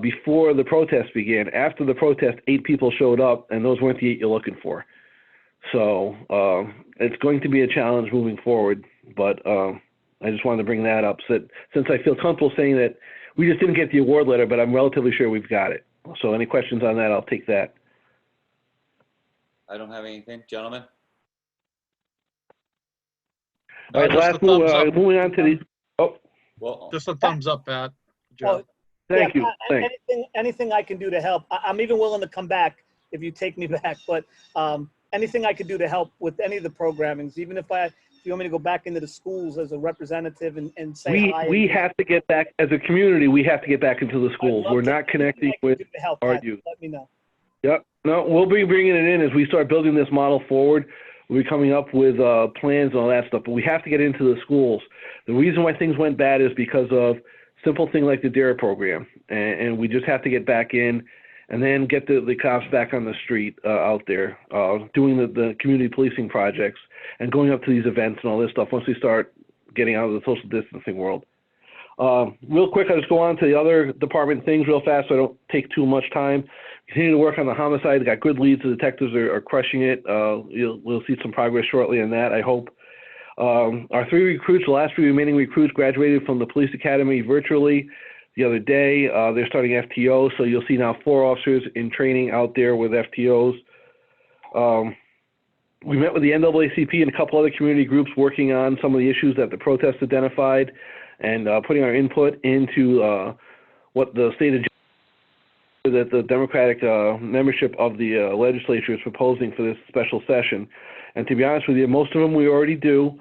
before the protest began. After the protest, 8 people showed up, and those weren't the 8 you're looking for. So it's going to be a challenge moving forward, but I just wanted to bring that up since I feel comfortable saying that we just didn't get the award letter, but I'm relatively sure we've got it. So any questions on that, I'll take that. I don't have anything, gentlemen. All right, Just a thumbs up. moving on to the. Oh, Well, Just a thumbs up, Pat. Oh, Joe. Thank yeah, you. Thanks. anything I can do to help. I'm even willing to come back if you take me back, but anything I could do to help with any of the programmings, even if you want me to go back into the schools as a representative and say hi. We have to get back, as a community, we have to get back into the schools. We're not connecting with our youth. Let me know. Yep. No, we'll be bringing it in as we start building this model forward. We'll be coming up with plans and all that stuff, but we have to get into the schools. The reason why things went bad is because of simple thing like the DARE program, and we just have to get back in and then get the cops back on the street out there doing the community policing projects and going up to these events and all this stuff once we start getting out of the social distancing world. Real quick, I'll just go on to the other department things real fast so I don't take too much time. Continue to work on the homicide. Got good leads. The detectives are crushing it. We'll see some progress shortly on that, I hope. Our 3 recruits, the last 3 remaining recruits, graduated from the police academy virtually the other day. They're starting FTO, so you'll see now 4 officers in training out there with FTOs. We met with the NAACP and a couple other community groups working on some of the issues that the protests identified and putting our input into what the state of that the Democratic membership of the legislature is proposing for this special session. And to be honest with you, most of them we already do,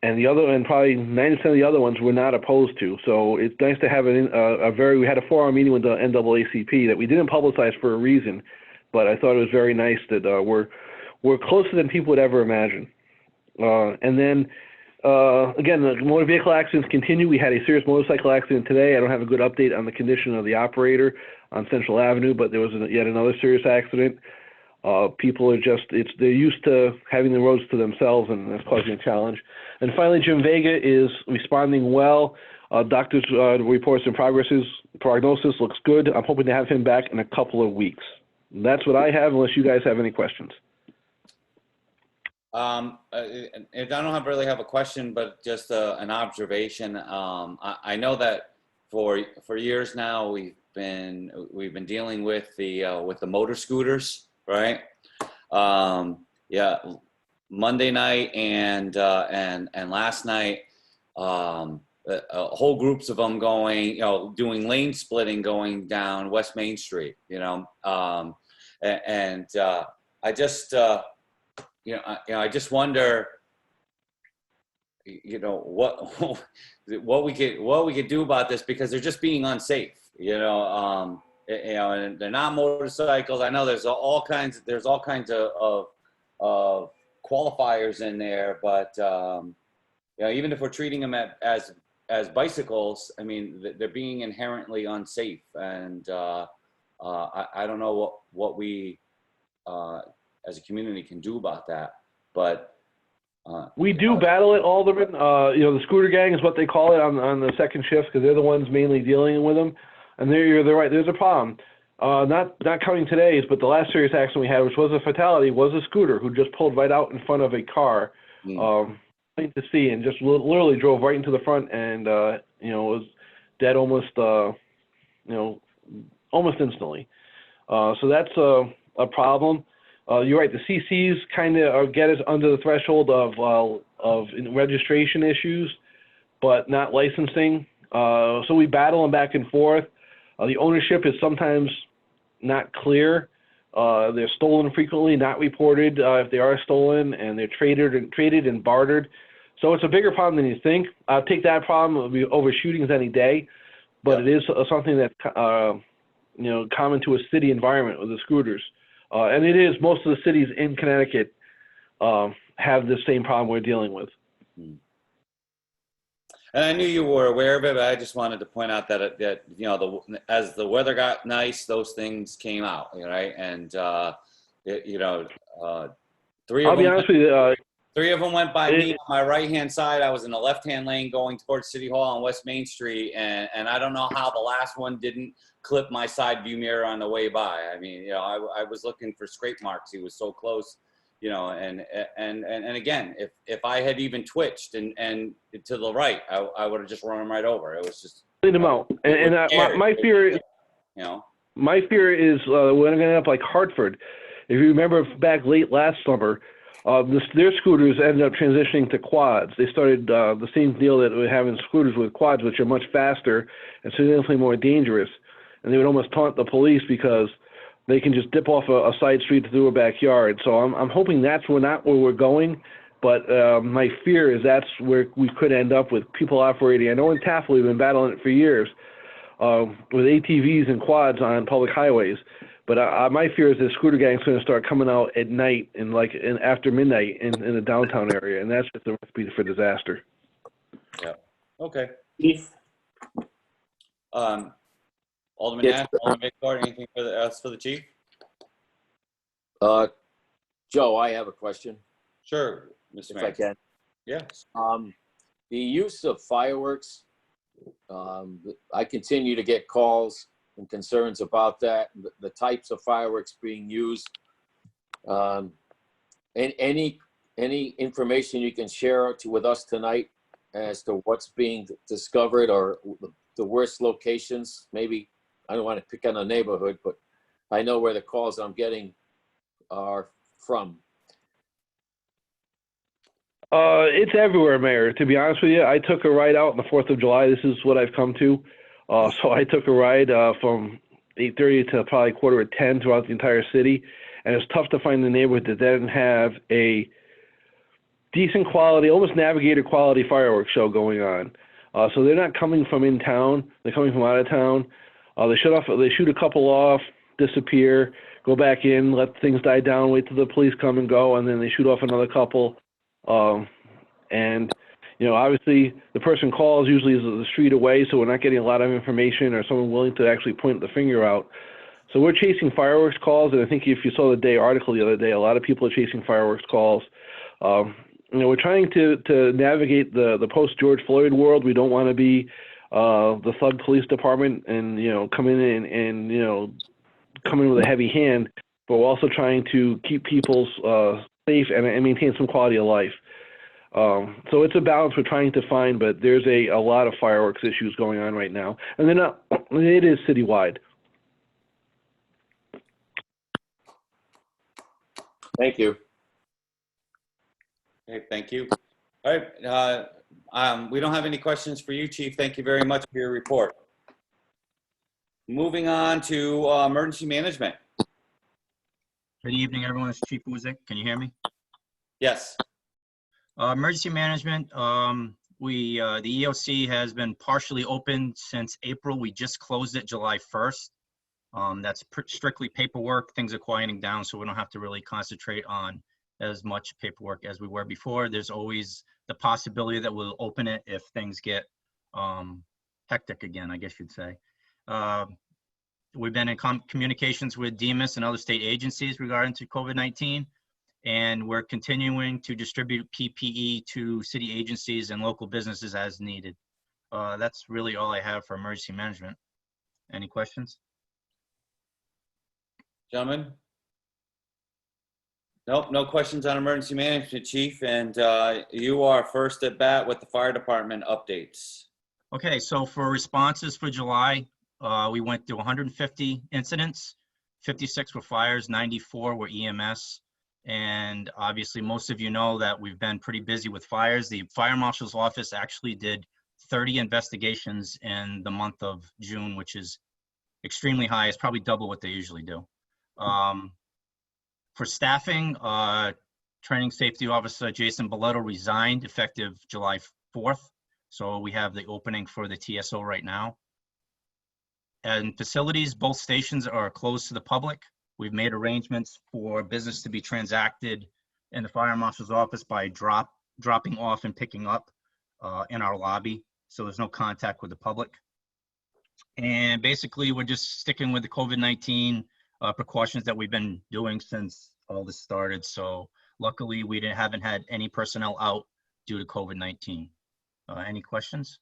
and probably 90% of the other ones we're not opposed to. So it's nice to have we had a 4-hour meeting with the NAACP that we didn't publicize for a reason, but I thought it was very nice that we're closer than people would ever imagine. And then again, the motor vehicle accidents continue. We had a serious motorcycle accident today. I don't have a good update on the condition of the operator on Central Avenue, but there was yet another serious accident. People are they're used to having the roads to themselves, and that's causing a challenge. And finally, Jim Vega is responding well. Doctors' reports and prognosis looks good. I'm hoping to have him back in a couple of weeks. And that's what I have, unless you guys have any questions. I don't really have a question, but just an observation. I know that for years now we've been dealing with the motor scooters, right? Yeah, Monday night and last night, whole groups of them going, doing lane splitting going down West Main Street, I just I just wonder, what we could do about this, because they're just being unsafe, and they're not motorcycles. I know there's all kinds of qualifiers in there, but even if we're treating them as bicycles, I mean, they're being inherently unsafe, and I don't know what we as a community can do about that, but we do battle it, Alderman. The scooter gang is what they call it on the second shift, because they're the ones mainly dealing with them. And they're right. There's a problem. Not counting today's, but the last serious accident we had, which was a fatality, was a scooter who just pulled right out in front of a car, plain to see, and just literally drove right into the front, and was dead almost instantly. So that's a problem. You're right. The CCs kind of get us under the threshold of registration issues, but not licensing. So we battle them back and forth. The ownership is sometimes not clear. They're stolen frequently, not reported if they are stolen, and they're traded and bartered. So it's a bigger problem than you think. I'll take that problem over shootings any day, but it is something that's common to a city environment with the scooters. And it is, most of the cities in Connecticut have the same problem we're dealing with. And I knew you were aware of it, but I just wanted to point out that as the weather got nice, those things came out, right? And I'll be honest with you. 3 of them went by me on my right-hand side. I was in the left-hand lane going towards City Hall on West Main Street, and I don't know how the last one didn't clip my side view mirror on the way by. I mean, I was looking for scrape marks. He was so close, and again, if I had even twitched and to the right, I would have just run him right over. It was just clean him out. And my fear is, my fear is we're going to end up like Hartford. If you remember back late last summer, their scooters ended up transitioning to quads. They started the same deal that we're having scooters with quads, which are much faster and significantly more dangerous. And they would almost taunt the police because they can just dip off a side street through a backyard. So I'm hoping that's not where we're going. But my fear is that's where we could end up with people operating. I know in Taft we've been battling it for years with ATVs and quads on public highways. But my fear is the scooter gang's going to start coming out at night and after midnight in the downtown area, and that's just a recipe for disaster. Yeah. Okay. Chief? Alderman Yes. Nash, Alderman Bickford, anything else for the chief? Joe, I have a question, Sure, Mr. if I Mayor. can. Yeah. The use of fireworks, I continue to get calls and concerns about that, the types of fireworks being used. And any information you can share with us tonight as to what's being discovered or the worst locations? Maybe, I don't want to pick on a neighborhood, but I know where the calls I'm getting are from. It's everywhere, Mayor. To be honest with you, I took a ride out on the 4th of July. This is what I've come to. So I took a ride from 8:30 to probably 9:45 throughout the entire city. And it's tough to find a neighborhood that doesn't have a decent quality, almost Navigator quality fireworks show going on. So they're not coming from in town. They're coming from out of town. They shoot a couple off, disappear, go back in, let things die down, wait till the police come and go, and then they shoot off another couple. And obviously the person calls usually is the street away, so we're not getting a lot of information or someone willing to actually point the finger out. So we're chasing fireworks calls, and I think if you saw the Day article the other day, a lot of people are chasing fireworks calls. We're trying to navigate the post-George Floyd world. We don't want to be the thug police department and, come in and come in with a heavy hand, but we're also trying to keep people safe and maintain some quality of life. So it's a balance we're trying to find, but there's a lot of fireworks issues going on right now, and it is citywide. Thank you. Okay, thank you. All right, we don't have any questions for you, Chief. Thank you very much for your report. Moving on to emergency management. Good evening, everyone. It's Chief Uzik. Can you hear me? Yes. Emergency management, the EOC has been partially open since April. We just closed it July 1st. That's strictly paperwork. Things are quieting down, so we don't have to really concentrate on as much paperwork as we were before. There's always the possibility that we'll open it if things get hectic again, I guess you'd say. We've been in communications with DEMIS and other state agencies regarding to COVID-19, and we're continuing to distribute PPE to city agencies and local businesses as needed. That's really all I have for emergency management. Any questions? Gentlemen? Nope, no questions on emergency management, Chief. And you are first at bat with the fire department updates. Okay, so for responses for July, we went through 150 incidents, 56 were fires, 94 were EMS. And obviously most of you know that we've been pretty busy with fires. The fire marshal's office actually did 30 investigations in the month of June, which is extremely high. It's probably double what they usually do. For staffing, training safety officer Jason Belletto resigned effective July 4th. So we have the opening for the TSO right now. And facilities, both stations are closed to the public. We've made arrangements for business to be transacted in the fire marshal's office by dropping off and picking up in our lobby. So there's no contact with the public. And basically we're just sticking with the COVID-19 precautions that we've been doing since all this started. So luckily we haven't had any personnel out due to COVID-19. Any questions?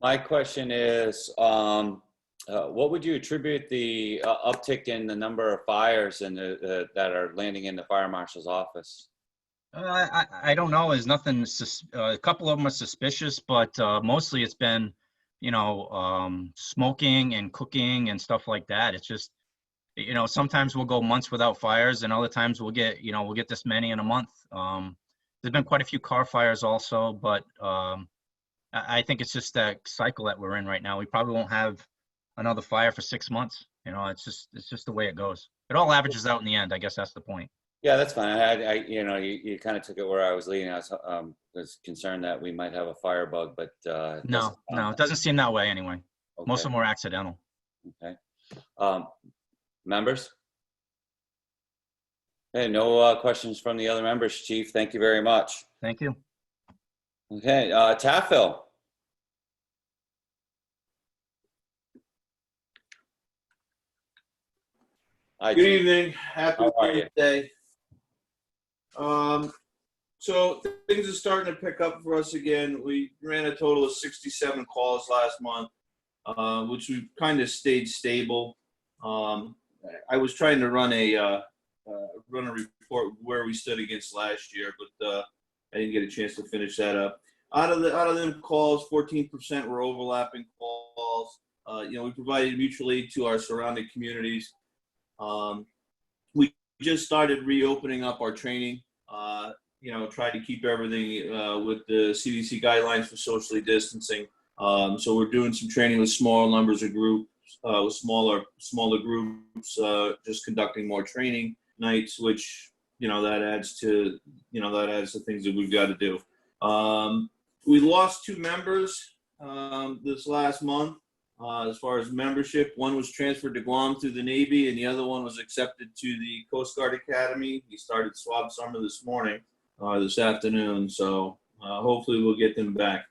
My question is, what would you attribute the uptick in the number of fires and that are landing in the fire marshal's office? I don't know. There's nothing. A couple of them are suspicious, but mostly it's been, smoking and cooking and stuff like that. It's you know, sometimes we'll go months without fires, and other times we'll get this many in a month. There's been quite a few car fires also, but I think it's just that cycle that we're in right now. We probably won't have another fire for 6 months. You know, it's just the way it goes. It all averages out in the end. I guess that's the point. Yeah, that's fine. I you know, you kind of took it where I was leading. I was concerned that we might have a fire bug, but it No, it doesn't seem that way anyway. Most of okay. them were accidental. Okay. Members? Hey, no questions from the other members, Chief. Thank you very much. Thank you. Okay, Tafil. Hi, Good Chief. evening. Happy How are you? Day. So things are starting to pick up for us again. We ran a total of 67 calls last month, which we kind of stayed stable. I was trying to run a report where we stood against last year, but I didn't get a chance to finish that up. Out of them calls, 14% were overlapping calls. You know, we provided mutual aid to our surrounding communities. We just started reopening up our training. You know, tried to keep everything with the CDC guidelines for socially distancing. So we're doing some training with small numbers of groups, with smaller groups, just conducting more training nights, which, you know, that adds to things that we've got to do. We lost 2 members this last month as far as membership. One was transferred to Guam through the Navy, and the other one was accepted to the Coast Guard Academy. He started swab summer this afternoon, so hopefully we'll get them back.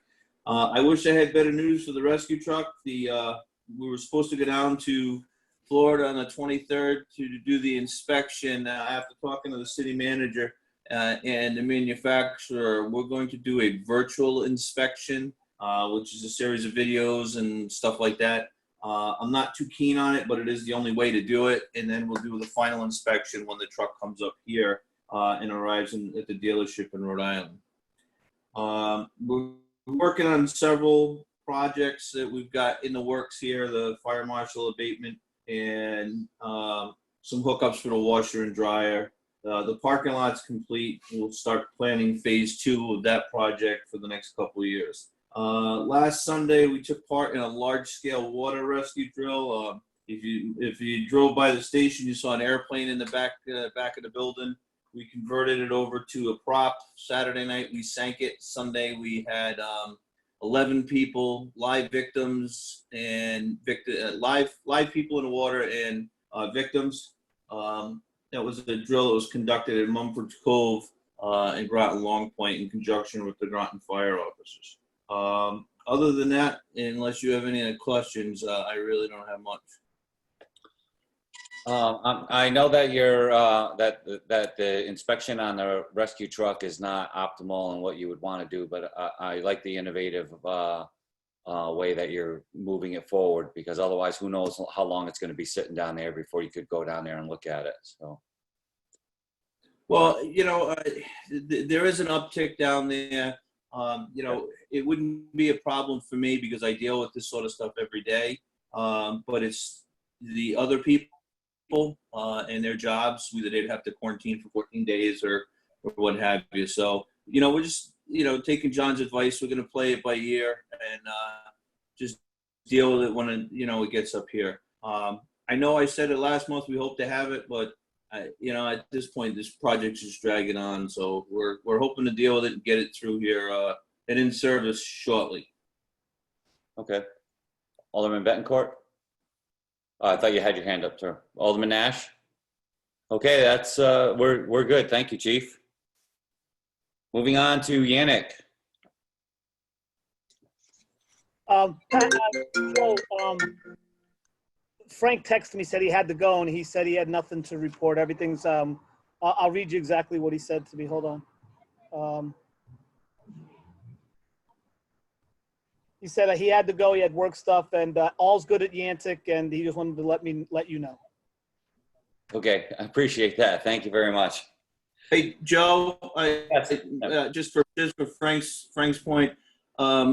I wish I had better news for the rescue truck. We were supposed to go down to Florida on the 23rd to do the inspection. After talking to the city manager and the manufacturer, we're going to do a virtual inspection, which is a series of videos and stuff like that. I'm not too keen on it, but it is the only way to do it. And then we'll do the final inspection when the truck comes up here and arrives at the dealership in Rhode Island. We're working on several projects that we've got in the works here, the fire marshal abatement and some hookups for the washer and dryer. The parking lot's complete. We'll start planning phase 2 of that project for the next couple of years. Last Sunday, we took part in a large-scale water rescue drill. If you drove by the station, you saw an airplane in the back of the building. We converted it over to a prop. Saturday night, we sank it. Sunday, we had 11 people, live victims, and live people in the water and victims. That was a drill that was conducted at Mumford's Cove and Groton Long Point in conjunction with the Groton fire officers. Other than that, unless you have any other questions, I really don't have much. I know that that the inspection on the rescue truck is not optimal in what you would want to do, but I like the innovative way that you're moving it forward, because otherwise, who knows how long it's going to be sitting down there before you could go down there and look at it. So, well, you know, there is an uptick down there. You know, it wouldn't be a problem for me because I deal with this sort of stuff every day. But it's the other people and their jobs, whether they'd have to quarantine for 14 days or what have you. So, you know, we're just, you know, taking John's advice. We're going to play it by ear and just deal with it when it gets up here. I know I said it last month. We hope to have it, but you know, at this point, this project's just dragging on. So we're hoping to deal with it and get it through here and in service shortly. okay. Alderman Bettencourt? I thought you had your hand up, sir. Alderman Nash? Okay, that's, we're good. Thank you, Chief. Moving on to Yannick. Frank texted me, said he had to go, and he said he had nothing to report. Everything's, I'll read you exactly what he said to me. Hold on. He said he had to go, he had work stuff, and all's good at Yantic, and he just wanted to let you know. Okay, I appreciate that. Thank you very much. Hey, Joe, just for Frank's point,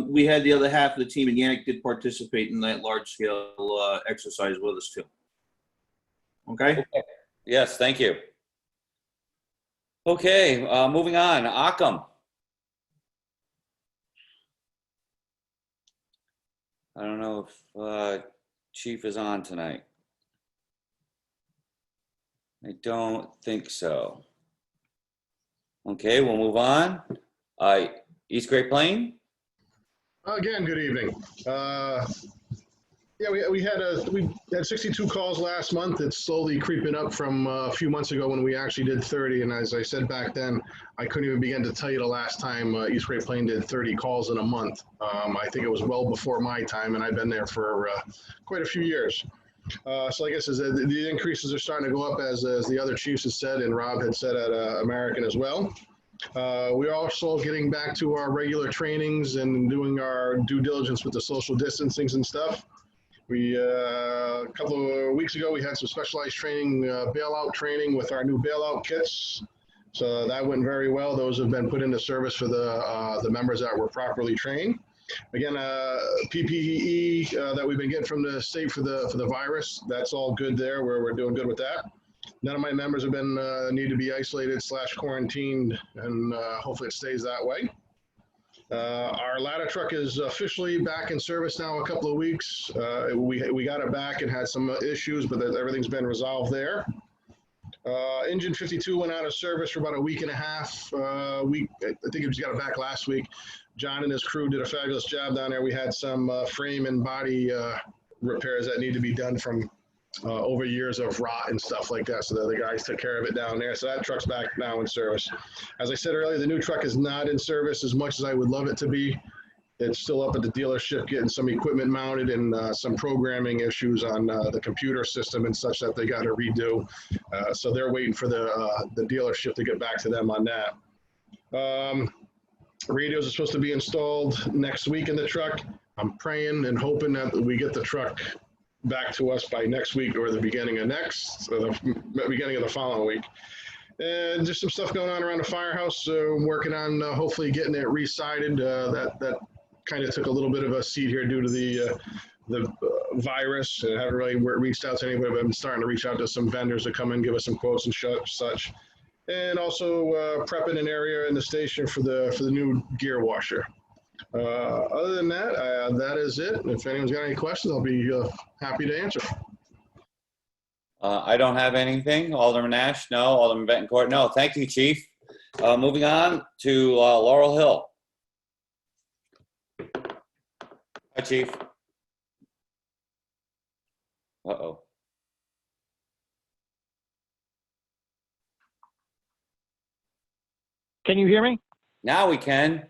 we had the other half of the team, and Yannick did participate in that large-scale exercise with us, too. Okay? Yes, thank you. Okay, moving on, Occam. I don't know if Chief is on tonight. I don't think so. Okay, we'll move on. East Great Plain? Again, good evening. Yeah, we had 62 calls last month. It's slowly creeping up from a few months ago when we actually did 30. And as I said back then, I couldn't even begin to tell you the last time East Great Plain did 30 calls in a month. I think it was well before my time, and I've been there for quite a few years. So I guess the increases are starting to go up, as the other chiefs have said, and Rob had said at American as well. We're also getting back to our regular trainings and doing our due diligence with the social distancing and stuff. We, a couple of weeks ago, we had some specialized training, bailout training with our new bailout kits. So that went very well. Those have been put into service for the members that were properly trained. Again, PPE that we've been getting from the state for the virus, that's all good there, where we're doing good with that. None of my members have been need to be isolated / quarantined, and hopefully it stays that way. Our ladder truck is officially back in service now a couple of weeks. We got it back and had some issues, but everything's been resolved there. Engine 52 went out of service for about a week and a half. I think he just got it back last week. John and his crew did a fabulous job down there. We had some frame and body repairs that need to be done from over years of rot and stuff like that. So the guys took care of it down there. So that truck's back now in service. As I said earlier, the new truck is not in service as much as I would love it to be. It's still up at the dealership getting some equipment mounted and some programming issues on the computer system and such that they got to redo. So they're waiting for the dealership to get back to them on that. Radios are supposed to be installed next week in the truck. I'm praying and hoping that we get the truck back to us by next week or the beginning of the following week. And just some stuff going on around the firehouse. I'm working on hopefully getting it re-sided. That kind of took a little bit of a seat here due to the virus. I haven't really reached out to anybody, but I'm starting to reach out to some vendors to come and give us some quotes and such. And also prepping an area in the station for the new gear washer. Other than that, that is it. If anyone's got any questions, I'll be happy to answer. I don't have anything. Alderman Nash, no. Alderman Betancourt, no. Thank you, Chief. Moving on to Laurel Hill. Hi, Chief. Uh-oh. Can you hear me? Now we can.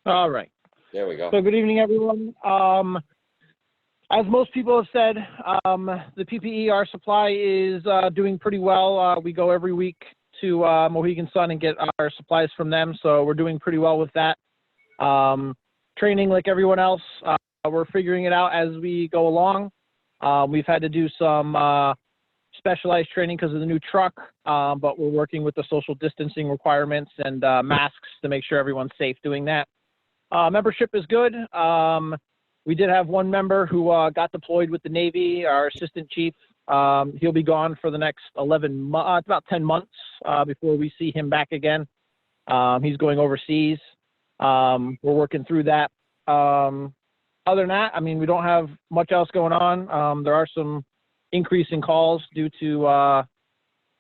All right. There we go. So good evening, everyone. As most people have said, the PPE, our supply is doing pretty well. We go every week to Mohegan Sun and get our supplies from them. So we're doing pretty well with that. Training like everyone else, we're figuring it out as we go along. We've had to do some specialized training because of the new truck, but we're working with the social distancing requirements and masks to make sure everyone's safe doing that. Membership is good. We did have one member who got deployed with the Navy, our assistant chief. He'll be gone for the next 11 months, about 10 months before we see him back again. He's going overseas. We're working through that. Other than that, I mean, we don't have much else going on. There are some increase in calls due to,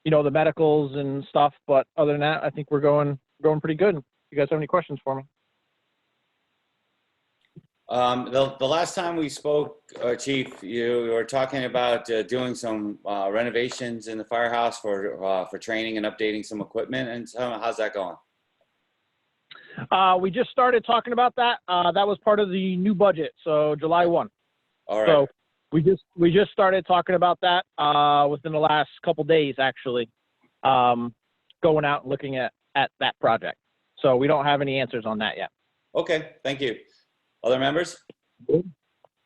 the medicals and stuff. But other than that, I think we're going pretty good. You guys have any questions for me? The last time we spoke, Chief, you were talking about doing some renovations in the firehouse for training and updating some equipment. And so how's that going? We just started talking about that. That was part of the new budget, so July 1. All right. So we just started talking about that within the last couple days, actually, going out and looking at that project. So we don't have any answers on that yet. Okay, thank you. Other members? No,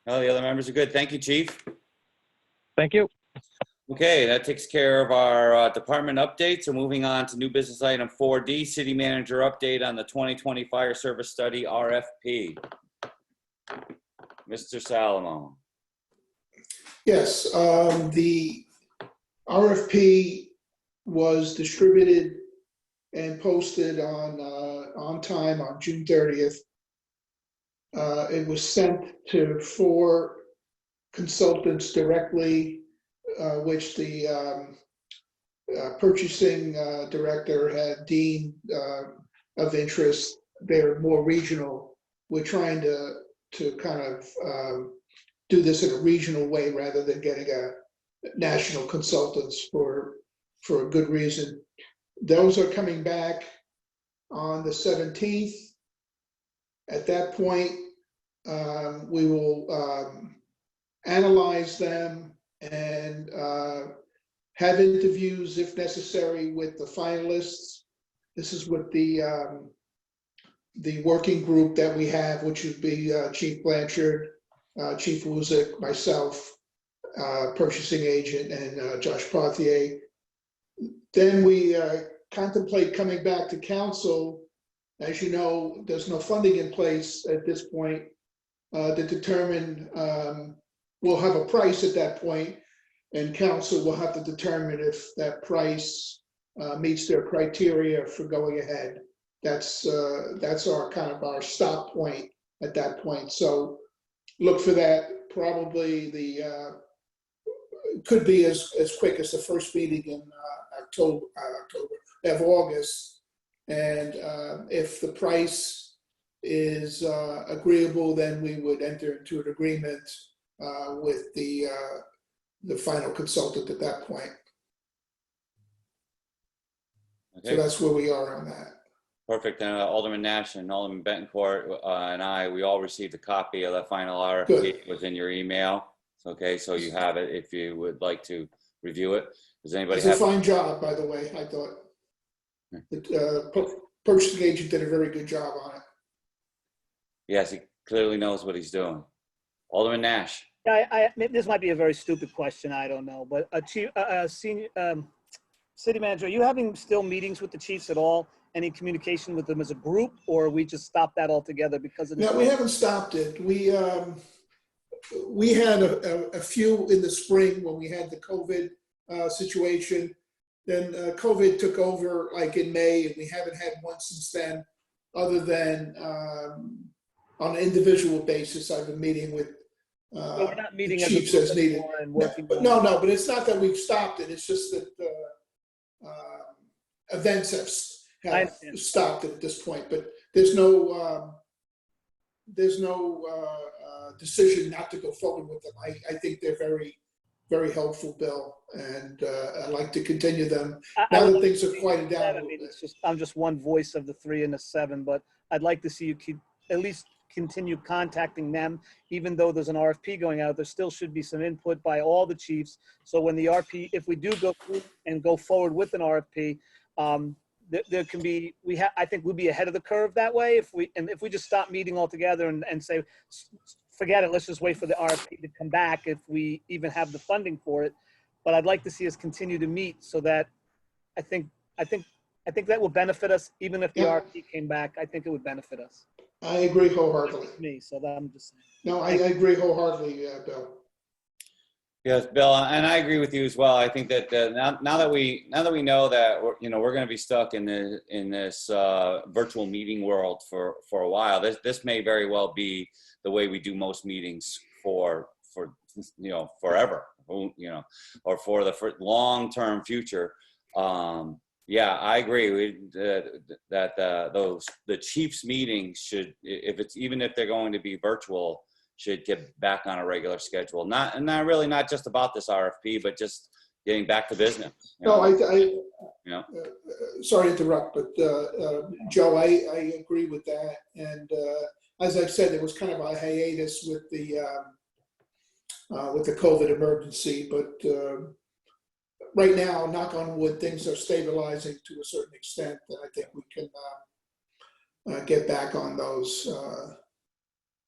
the other members are good. Thank you, Chief. Thank you. Okay, that takes care of our department updates. So moving on to new business item 4D, City Manager update on the 2020 Fire Service Study RFP. Mr. Salomon. Yes, the RFP was distributed and posted on time on June 30th. It was sent to 4 consultants directly, which the purchasing director had deemed of interest. They're more regional. We're trying to kind of do this in a regional way rather than getting a national consultants for a good reason. Those are coming back on the 17th. At that point, we will analyze them and have interviews if necessary with the finalists. This is what the working group that we have, which would be Chief Blanchard, Chief Wuzik, myself, purchasing agent, and Josh Pothier. Then we contemplate coming back to council. As you know, there's no funding in place at this point to determine, we'll have a price at that point, and council will have to determine if that price meets their criteria for going ahead. That's our kind of our stop point at that point. So look for that. Probably the could be as quick as the first meeting in October of August. And if the price is agreeable, then we would enter into an agreement with the final consultant at that point. Okay. So that's where we are on that. Perfect. Alderman Nash and Alderman Betancourt and I, we all received a copy of the final RFP. Good. It was in your email. Okay, so you have it if you would like to review it. Does anybody It's a have? fine job, by the way. I thought the purchasing agent did a very good job on it. Yes, he clearly knows what he's doing. Alderman Nash. Yeah, this might be a very stupid question. I don't know, but senior city manager, are you having still meetings with the chiefs at all? Any communication with them as a group, or we just stopped that altogether because of this? No, we haven't stopped it. We had a few in the spring when we had the COVID situation. Then COVID took over like in May, and we haven't had one since then, other than on an individual basis. I've been meeting with So we're not meeting the as a chiefs group as needed. anymore and working. But no, but it's not that we've stopped it. It's just that events have stopped it at this point. But there's no decision not to go forward with them. I think they're very, very helpful, Bill, and I'd like to continue them now that things have quieted down. I mean, it's just, I'm just one voice of the 3 and the 7, but I'd like to see you keep at least continue contacting them, even though there's an RFP going out. There still should be some input by all the chiefs. So when the RFP, if we do go through and go forward with an RFP, there can be, I think we'll be ahead of the curve that way. If we just stop meeting altogether and say, forget it, let's just wait for the RFP to come back if we even have the funding for it. But I'd like to see us continue to meet so that I think that will benefit us. Even if the RFP came back, I think it would benefit us. I agree wholeheartedly. Me, so that I'm just saying. No, I agree wholeheartedly, Bill. Yes, Bill, and I agree with you as well. I think that now that we know that we're going to be stuck in this virtual meeting world for a while, this may very well be the way we do most meetings for forever, or for the long-term future. Yeah, I agree that the Chiefs meetings should, even if they're going to be virtual, should get back on a regular schedule. Not just about this RFP, but just getting back to business. No, sorry to interrupt, but Joe, I agree with that. And as I've said, there was kind of a hiatus with the COVID emergency, but right now, knock on wood, things are stabilizing to a certain extent, and I think we can get back on those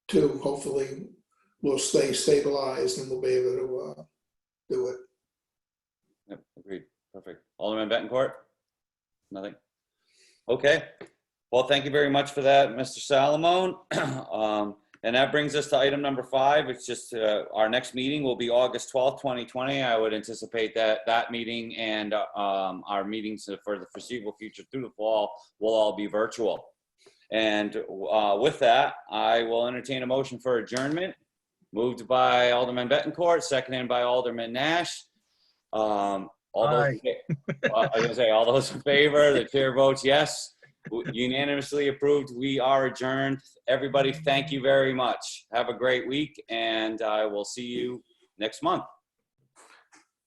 too. Hopefully, we'll stay stabilized and we'll be able to do it. Yep, agreed. Perfect. Alderman Betancourt? Nothing? Okay. Well, thank you very much for that, Mr. Salamone. And that brings us to item number 5. It's just our next meeting will be August 12th, 2020. I would anticipate that meeting and our meetings for the foreseeable future through the fall will all be virtual. And with that, I will entertain a motion for adjournment. Moved by Alderman Bettencourt, seconded by Alderman Nash. All those in favor, the chair votes yes. Unanimously approved. We are adjourned. Everybody, thank you very much. Have a great week, and I will see you next month.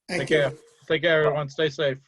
Thank Take you. care. Take care, everyone. Stay safe.